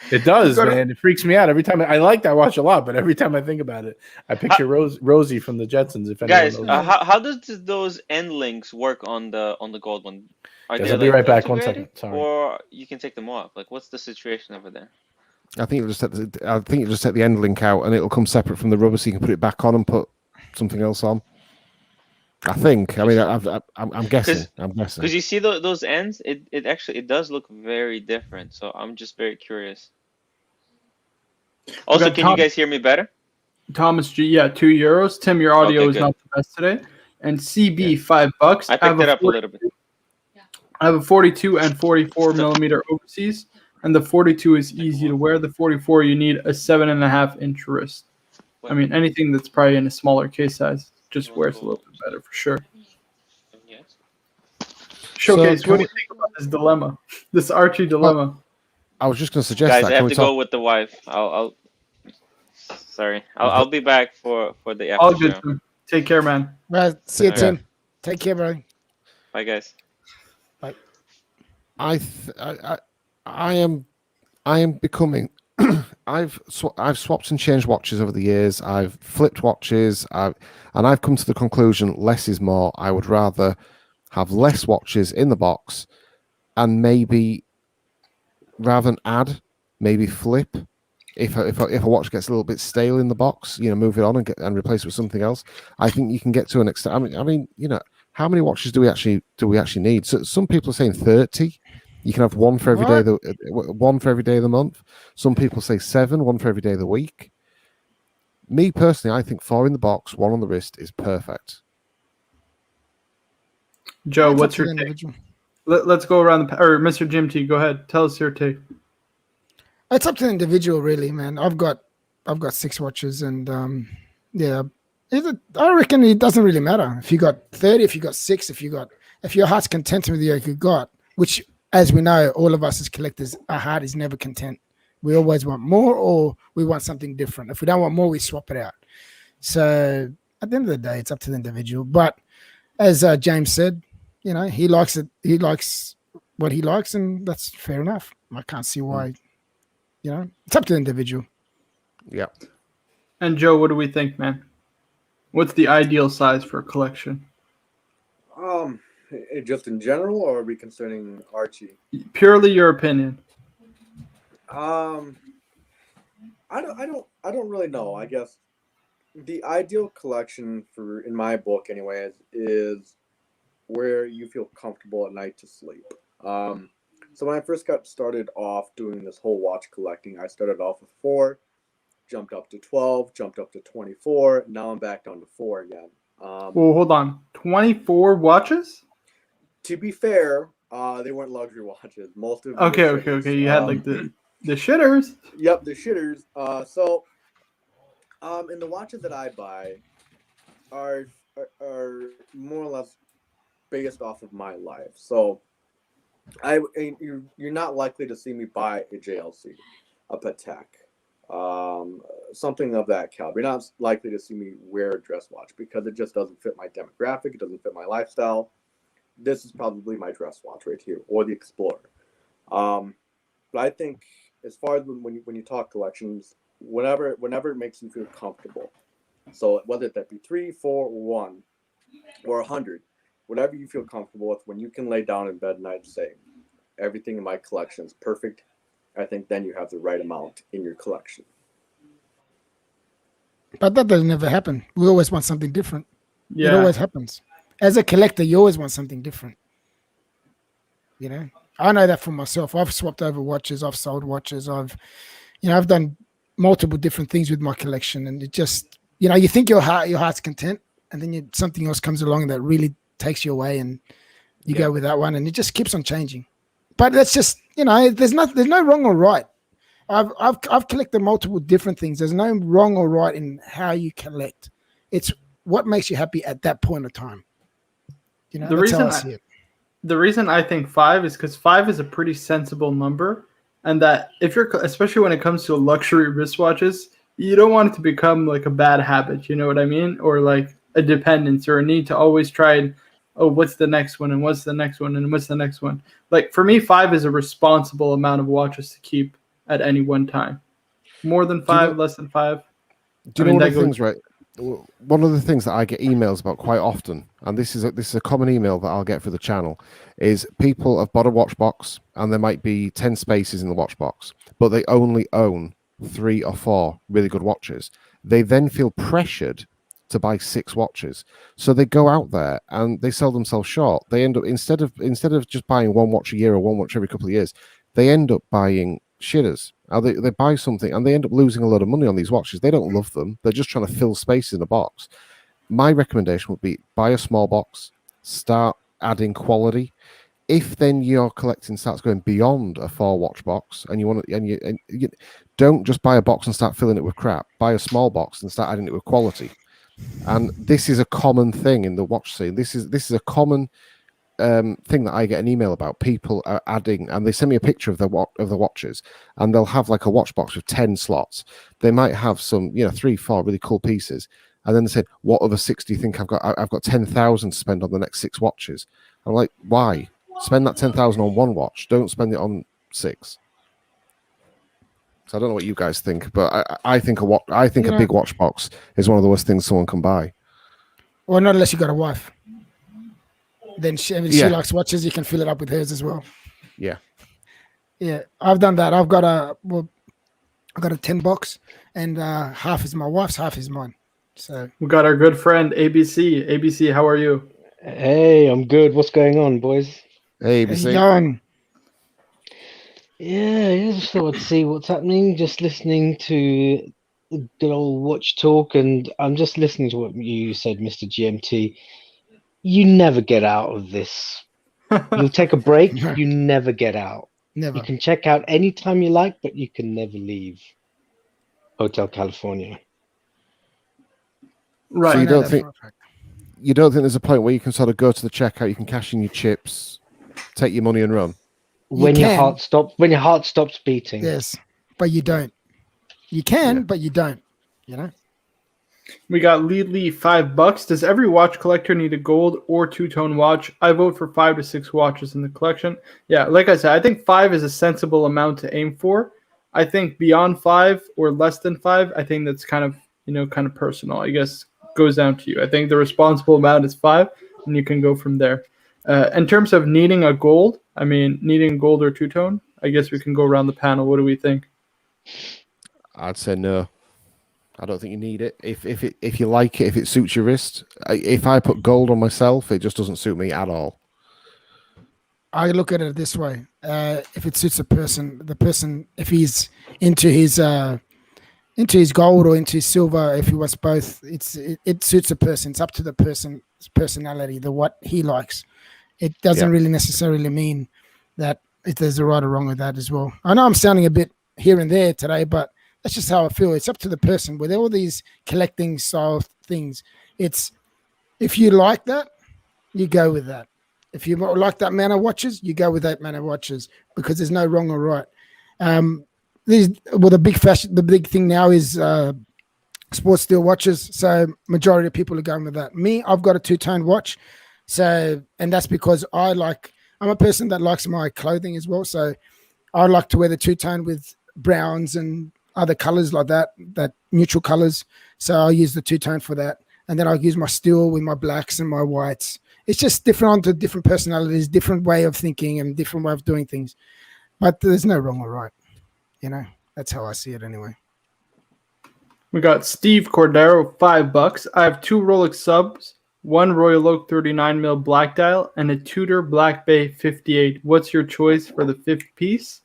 It does, Gotta- man. It freaks me out every time. I like that watch a lot, but every time I think about it, I picture Rosie from the Jetsons. If anyone Guys, knows. how does those end links work on the gold one? Are Yes, they I'll be right back. One integrated, second. Sorry. Or you can take them off? Like, what's the situation over there? I think you just set the end link out, and it'll come separate from the rubber, so you can put it back on and put something else on. I think. I mean, I'm guessing. I'm guessing. Because you see those ends, it actually does look very different. So I'm just very curious. Also, got can Tom- you guys hear me better? Thomas G, yeah, €2. Tim, your audio Okay, is good. not the best today. And CB, $5. I picked it up a little bit. I have a 42 and 44 millimeter overseas, and the 42 is easy to wear. The 44, you need a 7.5-inch wrist. I mean, anything that's probably in a smaller case size just wears a little bit better for sure. Yes. Showcase, can what do you think about this dilemma? This Archie dilemma? I was just going to suggest Guys, that. I have Can to we talk? go with the wife. I'll be back for the after All good, show. Tim. Take care, man. Right, see you, Yeah. Tim. Take care, bro. Bye, guys. I am becoming. I've swapped and changed watches over the years. I've flipped watches. And I've come to the conclusion less is more. I would rather have less watches in the box, and maybe rather than add, maybe flip. If a watch gets a little bit stale in the box, move it on and replace it with something else. I think you can get to an extent. I mean, how many watches do we actually need? So some people are saying 30. You can have one for every day. One for every day of the month. Some people say 7, one for every day of the week. Me personally, I think 4 in the box, 1 on the wrist is perfect. Joe, It's up what's to your the take? individual. Let's go around or Mr. Jim T. Go ahead. Tell us your take. It's up to the individual, really, man. I've got 6 watches, and yeah, I reckon it doesn't really matter if you got 30, if you got 6, if your heart's content with what you got. Which, as we know, all of us as collectors, our heart is never content. We always want more, or we want something different. If we don't want more, we swap it out. So at the end of the day, it's up to the individual. But as James said, he likes it. He likes what he likes, and that's fair enough. I can't see why. It's up to the individual. Yeah. And Joe, what do we think, man? What's the ideal size for a collection? Just in general, or are we concerning Archie? Purely your opinion. I don't really know. I guess the ideal collection in my book anyways, is where you feel comfortable at night to sleep. So when I first got started off doing this whole watch collecting, I started off with 4, jumped up to 12, jumped up to 24. Now I'm back down to 4 again. Well, hold on. 24 watches? To be fair, they weren't luxury watches. Most of them. Okay. You had like the shitters. Yep, the shitters. And the watches that I buy are more or less based off of my life. So you're not likely to see me buy a JLC, a Patek, something of that caliber. You're not likely to see me wear a dress watch because it just doesn't fit my demographic. It doesn't fit my lifestyle. This is probably my dress watch right here, or the Explorer. But I think as far as when you talk collections, whenever it makes you feel comfortable. So whether that be 3, 4, 1, or 100, whatever you feel comfortable with, when you can lay down in bed at night and say, everything in my collection is perfect, I think then you have the right amount in your collection. But that doesn't ever happen. We always want something different. Yeah. It always happens. As a collector, you always want something different. I know that for myself. I've swapped over watches. I've sold watches. I've done multiple different things with my collection, and it just, you think your heart's content, and then something else comes along that really takes you away, and you go with that one, and it just keeps on changing. But that's just, there's no wrong or right. I've collected multiple different things. There's no wrong or right in how you collect. It's what makes you happy at that point of time. That's how I see it. The reason I think 5 is because 5 is a pretty sensible number, and that especially when it comes to luxury wristwatches, you don't want it to become like a bad habit. You know what I mean? Or like a dependence or a need to always try and, what's the next one, and what's the next one, and what's the next one. Like for me, 5 is a responsible amount of watches to keep at any one time. More than 5, less than 5. Do you know one of the things, right? One of the things that I get emails about quite often, and this is a common email that I'll get for the channel, is people have bought a watch box and there might be 10 spaces in the watch box, but they only own 3 or 4 really good watches. They then feel pressured to buy 6 watches, so they go out there and they sell themselves short. They end up instead of just buying 1 watch a year or 1 watch every couple of years, they end up buying shitters. They buy something and they end up losing a lot of money on these watches. They don't love them. They're just trying to fill space in a box. My recommendation would be buy a small box, start adding quality. If then your collecting starts going beyond a 4 watch box, and you don't just buy a box and start filling it with crap. Buy a small box and start adding it with quality. And this is a common thing in the watch scene. This is a common thing that I get an email about. People are adding, and they send me a picture of the watches, and they'll have like a watch box with 10 slots. They might have some 3, 4 really cool pieces, and then they say, what other 6 do you think I've got? I've got 10,000 to spend on the next 6 watches. I'm like, why? Spend that 10,000 on 1 watch. Don't spend it on 6. So I don't know what you guys think, but I think a big watch box is one of the worst things someone can buy. Well, not unless you got a wife. Then she likes watches. You can fill it up with hers as well. Yeah. Yeah, I've done that. I've got a 10 box, and half is my wife's, half is mine. So We got our good friend ABC. ABC, how are you? Hey, I'm good. What's going on, boys? Hey, how's it ABC. going? Yeah, just thought I'd see what's happening. Just listening to the good old watch talk, and I'm just listening to what you said, Mr. GMT. You never get out of this. You'll take a break, you never get out. Never. You can check out anytime you like, but you can never leave Hotel California. Right. So I you know don't that think for a fact. there's a point where you can sort of go to the checkout, you can cash in your chips, take your money and run? When your can. heart stops beating. Yes, but you don't. You can, Yeah. but you don't. You know. We got Lee $5. Does every watch collector need a gold or two-tone watch? I vote for 5 to 6 watches in the collection. Yeah, like I said, I think 5 is a sensible amount to aim for. I think beyond 5 or less than 5, I think that's kind of personal. I guess goes down to you. I think the responsible amount is 5, and you can go from there. In terms of needing a gold or two-tone, I guess we can go around the panel. What do we think? I'd say no. I don't think you need it. If you like it, if it suits your wrist. If I put gold on myself, it just doesn't suit me at all. I look at it this way: if it suits the person, if he's into his gold or into his silver, if he was both, it suits the person. It's up to the person's personality, what he likes. It doesn't really necessarily mean that if there's a right or wrong with that as well. I know I'm sounding a bit here and there today, but that's just how I feel. It's up to the person with all these collecting style things. It's if you like that, you go with that. If you like that amount of watches, you go with that amount of watches because there's no wrong or right. The big thing now is sports steel watches. So majority of people are going with that. Me, I've got a two-tone watch. So, and that's because I'm a person that likes my clothing as well. So I like to wear the two-tone with browns and other colors like that neutral colors. So I'll use the two-tone for that. And then I'll use my steel with my blacks and my whites. It's just different onto different personalities, different way of thinking and different way of doing things. But there's no wrong or right. You know, that's how I see it anyway. We got Steve Cordero, $5. I have 2 Rolex subs, 1 Royal Oak 39mm black dial, and a Tudor Black Bay 58. What's your choice for the 5th piece?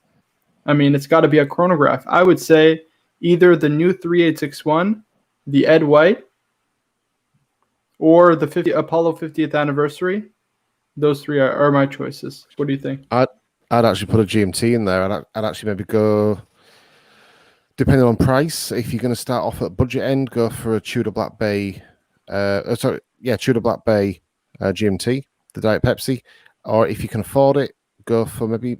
I mean, it's got to be a chronograph. I would say either the new 3861, the Ed White, or the Apollo 50th anniversary. Those 3 are my choices. What do you think? I'd actually put a GMT in there. I'd actually maybe go, depending on price, if you're going to start off at budget end, go for a Tudor Black Bay. Tudor Black Bay GMT, the Diet Pepsi. Or if you can afford it, go for maybe.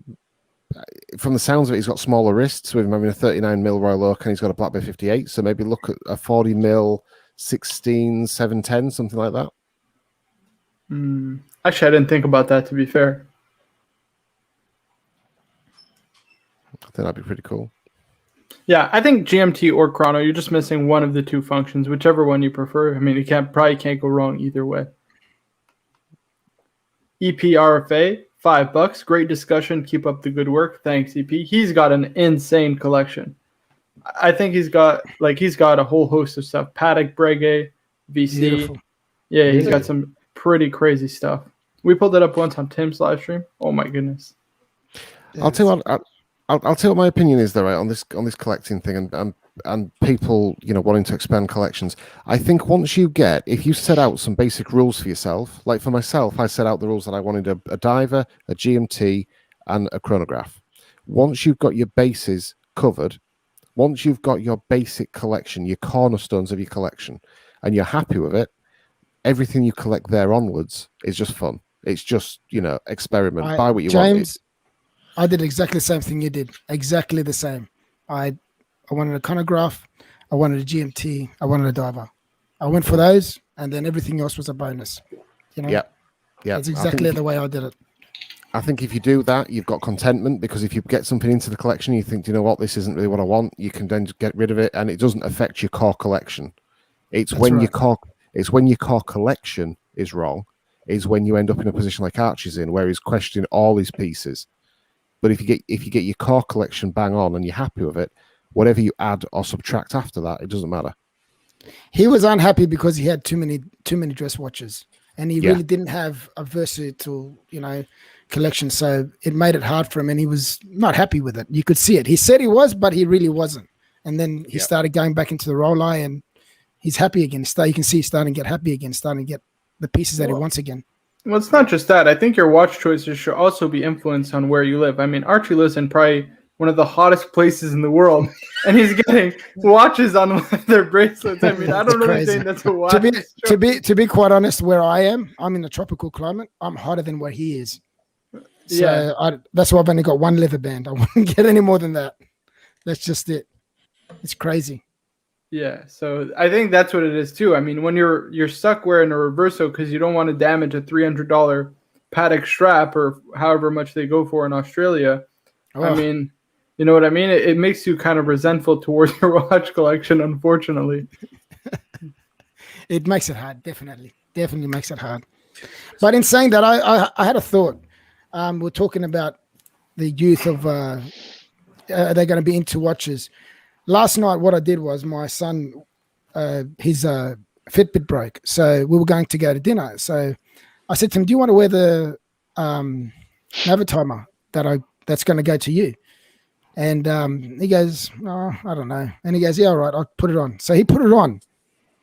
From the sounds of it, he's got smaller wrists with him having a 39mm Royal Oak, and he's got a Black Bay 58. So maybe look at a 40mm 16 710, something like that. Actually, I didn't think about that, to be fair. I think that'd be pretty cool. Yeah, I think GMT or chrono, you're just missing one of the 2 functions, whichever one you prefer. I mean, you probably can't go wrong either way. EPRFA, $5. Great discussion. Keep up the good work. Thanks, EP. He's got an insane collection. I think he's got a whole host of stuff. Patek, Breguet, VC. Beautiful. Yeah, he's got some pretty crazy stuff. We pulled it up once on Tim's live stream. Oh my goodness. I'll tell you what. I'll tell you what my opinion is though, right, on this collecting thing and people, you know, wanting to expand collections. I think once if you set out some basic rules for yourself, like for myself, I set out the rules that I wanted a diver, a GMT, and a chronograph. Once you've got your bases covered, once you've got your basic collection, your cornerstones of your collection, and you're happy with it, everything you collect there onwards is just fun. It's just, you know, experiment. Buy what you want. James, I did exactly the same thing you did. Exactly the same. I wanted a chronograph. I wanted a GMT. I wanted a diver. I went for those, and then everything else was a bonus. You know? Yeah. It's exactly the way I did it. I think if you do that, you've got contentment, because if you get something into the collection, you think, you know what, this isn't really what I want, you can then just get rid of it, and it doesn't affect your core collection. It's when your core collection is wrong, is when you end up in a position like Archie's in, where he's questioning all his pieces. But if you get your core collection bang on and you're happy with it, whatever you add or subtract after that, it doesn't matter. He was unhappy because he had too many dress watches, and he really didn't have a versatile, collection. So it made it hard for him, and he was not happy with it. You could see it. He said he was, but he really wasn't. And then he started going back into the Rolex, and he's happy again. You can see he's starting to get happy again, starting to get the pieces that he wants again. Well, it's not just that. I think your watch choices should also be influenced on where you live. I mean, Archie lives in probably one of the hottest places in the world, and he's getting watches on their bracelets. I mean, I don't really think that's a watch. To be quite honest, where I am, I'm in a tropical climate. I'm hotter than where he is. So that's why I've only got one leather band. I wouldn't get any more than that. That's just it. It's crazy. Yeah, so I think that's what it is too. I mean, when you're stuck wearing a reverso because you don't want to damage a $300 paddock strap or however much they go for in Australia, I mean, you know what I mean? It makes you kind of resentful towards your watch collection, unfortunately. It makes it hard, definitely makes it hard. But in saying that, I had a thought. We're talking about the youth of are they going to be into watches? Last night, what I did was my son, his Fitbit broke. So we were going to go to dinner. So I said to him, do you want to wear the Navitimer that's going to go to you? And he goes, oh, I don't know. And he goes, yeah, all right, I'll put it on. So he put it on.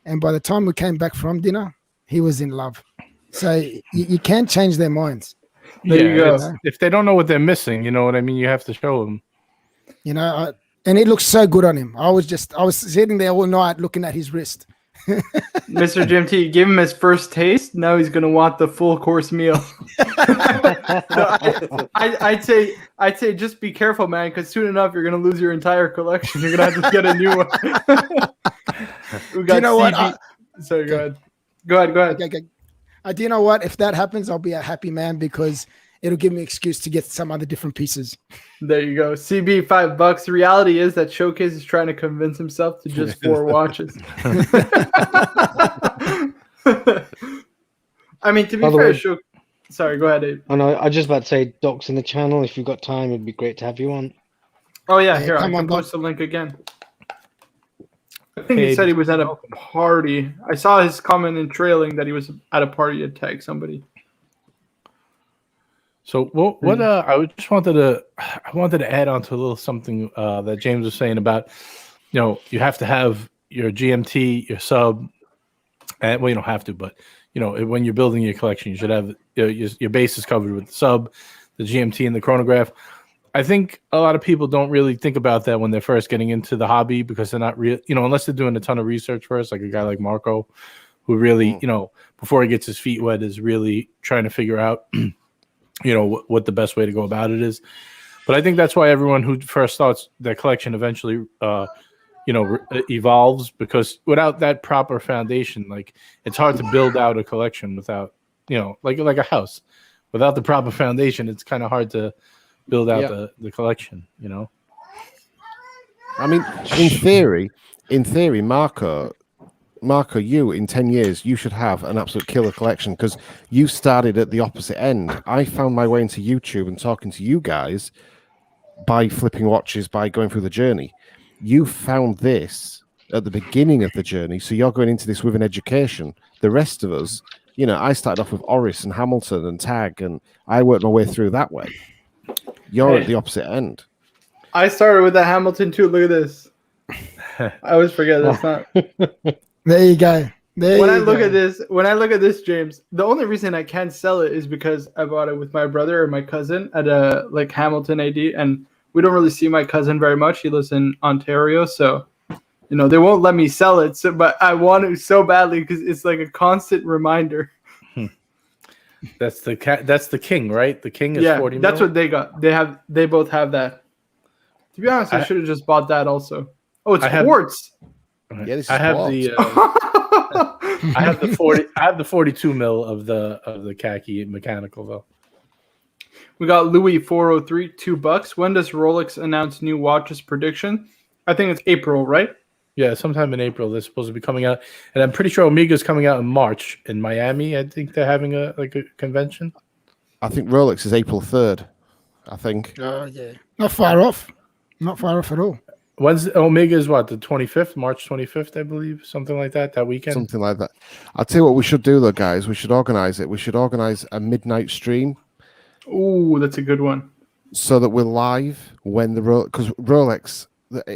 And by the time we came back from dinner, he was in love. So you can't change their minds. There you go. If they don't know what they're missing, you know what I mean? You have to show them. And it looks so good on him. I was sitting there all night looking at his wrist. Mr. GMT, give him his first taste. Now he's going to want the full course meal. I'd say just be careful, man, because soon enough you're going to lose your entire collection. You're going to have to get a new one. We got what? Sorry, go ahead. Go ahead. Okay. Do you know what? If that happens, I'll be a happy man because it'll give me an excuse to get some other different pieces. There you go. CB, $5. The reality is that Showcase is trying to convince himself to just 4 watches. I mean, to be fair, sorry, go ahead, Abe. I know. I was just about to say, Doc's in the channel. If you've got time, it'd be great to have you on. Oh, yeah. Here, I can post the link again. I think he said he was at a party. I saw his comment in trailing that he was at a party to tag somebody. So what I just wanted to add on to a little something that James was saying about, you have to have your GMT, your sub, and well, you don't have to, but when you're building your collection, you should have your bases covered with the sub, the GMT, and the chronograph. I think a lot of people don't really think about that when they're first getting into the hobby because they're not real, unless they're doing a ton of research first, like a guy like Marco, who really, before he gets his feet wet, is really trying to figure out, what the best way to go about it is. But I think that's why everyone who first starts their collection eventually, evolves, because without that proper foundation, like it's hard to build out a collection without, like a house. Without the proper foundation, it's kind of hard to build out the collection, I mean, in theory, Marco, you in 10 years, you should have an absolute killer collection because you started at the opposite end. I found my way into YouTube and talking to you guys by flipping watches, by going through the journey. You found this at the beginning of the journey, so you're going into this with an education. The rest of us, I started off with Oris and Hamilton and Tag, and I worked my way through that way. You're at the opposite end. I started with the Hamilton too. Look at this. I always forget that's not. There you go. When I look at this, James, the only reason I can't sell it is because I bought it with my brother or my cousin at a Hamilton AD, and we don't really see my cousin very much. He lives in Ontario, so they won't let me sell it. So, but I want it so badly because it's like a constant reminder. That's the king, right? The king is 40 mil. That's what they got. They both have that. To be honest, I should have just bought that also. Oh, it's quartz. Yeah, I have the 42 mil of the khaki mechanical though. We got Louis 403, $2. When does Rolex announce new watches prediction? I think it's April, right? Yeah, sometime in April they're supposed to be coming out, and I'm pretty sure Omega's coming out in March in Miami. I think they're having a convention. I think Rolex is April 3rd. I think. Oh yeah, not far off. Not far off at all. When's Omega is what, the 25th, March 25th, I believe, something like that weekend. Something like that. I'll tell you what we should do though, guys. We should organize it. We should organize a midnight stream. Ooh, that's a good one. So that we're live when because Rolex,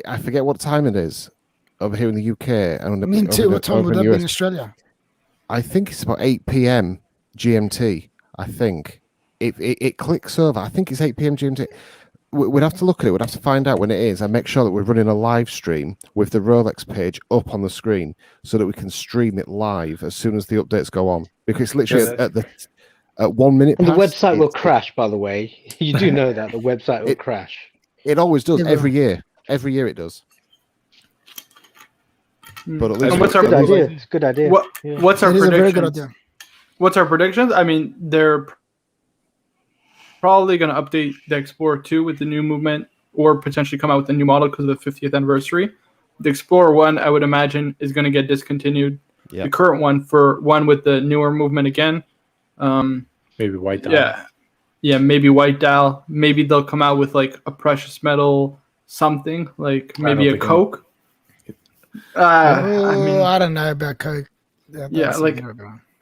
I forget what time it is over here in the UK. And I mean, too. What time would that be in Australia? I think it's about 8 p.m. GMT. I think it clicks over. I think it's 8 p.m. GMT. We'd have to look at it. We'd have to find out when it is and make sure that we're running a live stream with the Rolex page up on the screen so that we can stream it live as soon as the updates go on. Because it's literally at 1 minute. And the website will crash, by the way. You do know that the website will crash. It always does every year. Every year it does. But at least what's our good idea? It's a good idea. What's our It is a very good predictions? idea. What's our predictions? I mean, they're probably going to update the Explorer 2 with the new movement or potentially come out with a new model because of the 50th anniversary. The Explorer 1, I would imagine, is going to get discontinued. Yep. The current one with the newer movement again. Maybe white dial. Yeah, maybe white dial. Maybe they'll come out with like a precious metal something, like maybe a Coke. I don't know about Coke.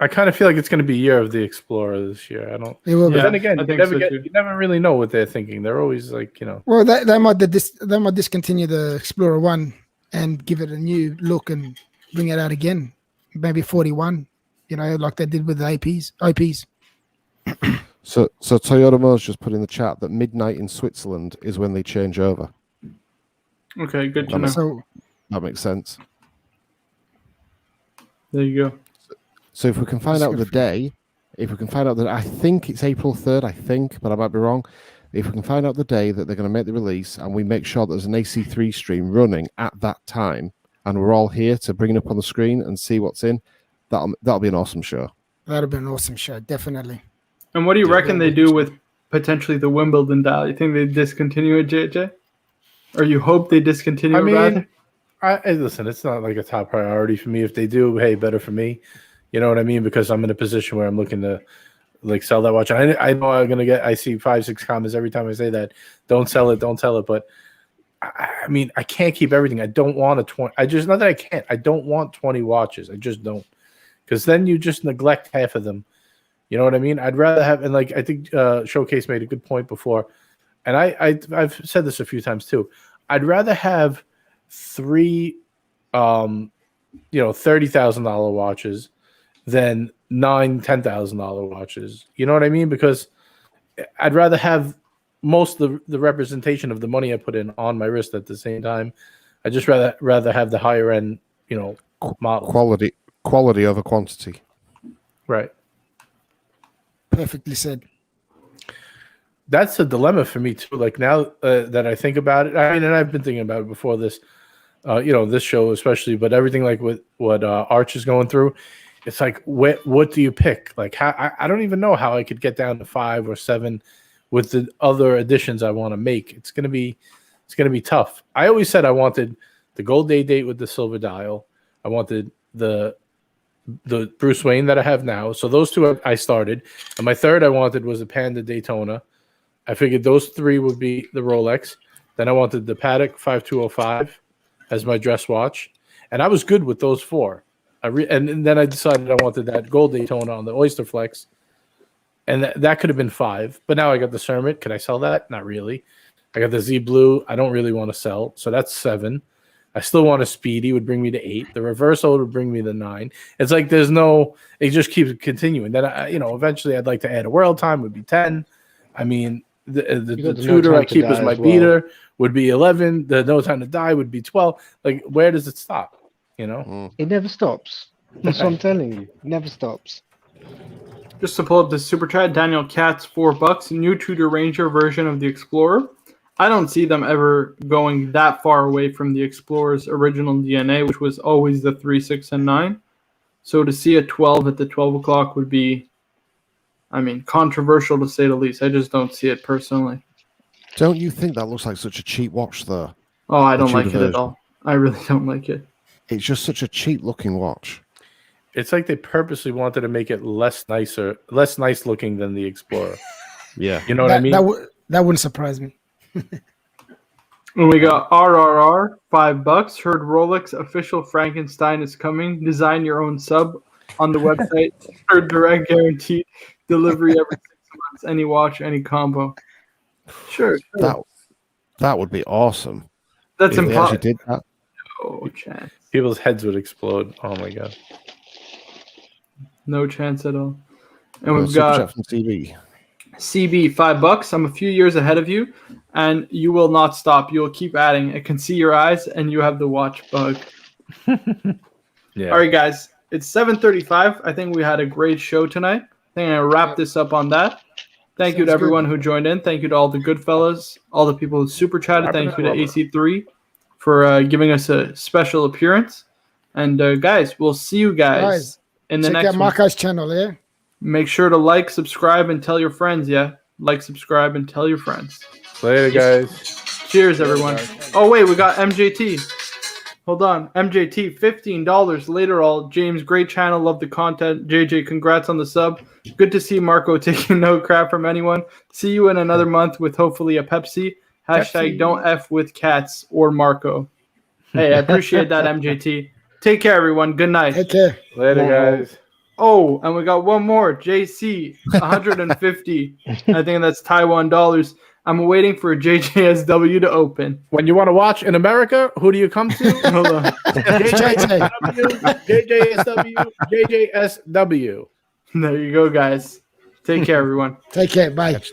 I kind of feel like it's going to be year of the Explorer this year. I don't. It will be. But then again, I you think never so too. you never really know what they're thinking. They're always like, Well, they might discontinue the Explorer 1 and give it a new look and bring it out again. Maybe 41. Like they did with the IPs. So Toyota Mo's just put in the chat that midnight in Switzerland is when they change over. Okay, good to know. So That makes sense. There you go. So if we can find out the day, I think it's April 3rd, but I might be wrong. If we can find out the day that they're going to make the release and we make sure there's an AC3 stream running at that time and we're all here to bring it up on the screen and see what's in, that'll be an awesome show. that'll be an awesome show, definitely. And what do you reckon they do with potentially the Wimbledon dial? You think they discontinue it, JJ? Or you hope they discontinue it? mean, listen, it's not like a top priority for me. If they do, hey, better for me. You know what I mean? Because I'm in a position where I'm looking to like sell that watch. I know I'm gonna I see 5-6 comments every time I say that. Don't sell it, don't tell it. But I mean, I can't keep everything. I don't want a 20. Not that I can't. I don't want 20 watches. I just don't. Because then you just neglect half of them. You know what I mean? I'd rather have, and like I think Showcase made a good point before, and I've said this a few times too. I'd rather have 3, $30,000 watches than 9, $10,000 watches. You know what I mean? Because I'd rather have most of the representation of the money I put in on my wrist at the same time. I just rather have the higher end, model. Quality over quantity. Right. Perfectly said. That's a dilemma for me too. Like now that I think about it, I mean, and I've been thinking about it before this, this show especially, but everything like what Arch is going through, it's like, what do you pick? Like, how I don't even know how I could get down to 5 or 7 with the other additions I want to make. It's gonna be tough. I always said I wanted the gold day date with the silver dial. I wanted the Bruce Wayne that I have now. So those 2 I started, and my third I wanted was a Panda Daytona. I figured those 3 would be the Rolex. Then I wanted the Patek 5205 as my dress watch, and I was good with those 4. And then I decided I wanted that gold Daytona on the Oyster Flex, and that could have been 5. But now I got the Cermet. Could I sell that? Not really. I got the Z Blue. I don't really want to sell, so that's 7. I still want a Speedy, would bring me to 8. The Reverso would bring me to 9. It's like there's no. It just keeps continuing. Then eventually I'd like to add a World Time, would be 10. I mean, the Tudor I keep as my beater would be 11. The No Time to Die would be 12. Like, where does it stop? It never stops. That's what I'm telling you. It never stops. Just to pull up the super chat, Daniel Katz, $4. New Tudor Ranger version of the Explorer. I don't see them ever going that far away from the Explorer's original DNA, which was always the 3, 6, and 9. So to see a 12 at the 12 o'clock would be, I mean, controversial to say the least. I just don't see it personally. Don't you think that looks like such a cheap watch, though? Oh, I don't Tudor like it at version. all. I really don't like it. It's just such a cheap looking watch. It's like they purposely wanted to make it less nice looking than the Explorer. Yeah. You know what I mean? That wouldn't surprise me. And we got RRR, $5. Heard Rolex official Frankenstein is coming. Design your own sub on the website. Heard direct guaranteed delivery every 6 months. Any watch, any combo. Sure. That would be awesome. That's If they actually impossible. did that. No chance. People's heads would explode. Oh my god. No chance at all. And we've Super got chat from TV. CB, $5. I'm a few years ahead of you, and you will not stop. You will keep adding. I can see your eyes, and you have the watch bug. Yeah. All right, guys. It's 7:35. I think we had a great show tonight. I think I'm going to wrap this up on that. Thank you to Sounds good. everyone who joined in. Thank you to all the Goodfellas, all the people who super chatted. Wrapping Thank you it to up. AC3 for giving us a special appearance. And guys, we'll see you guys in the Check next out one. Marco's channel, yeah? Make sure to like, subscribe, and tell your friends. Yeah, like, subscribe, and tell your friends. Later, guys. Cheers, everyone. Oh wait, we got MJT. Hold on, MJT, $15 later. All James, great channel, love the content. JJ, congrats on the sub. Good to see Marco taking no crap from anyone. See you in another month with hopefully a Pepsi. Hashtag Pepsi. don't F with cats or Marco. Hey, I appreciate that, MJT. Take care, everyone. Good night. Take care. Later, guys. Oh, and we got one more. JC, 150. I think that's Taiwan dollars. I'm waiting for JJSW to open. When you want to watch in America, who do you come to? Hold on. JJSW, JJSW. There you go, guys. Take care, everyone. Take care. Bye.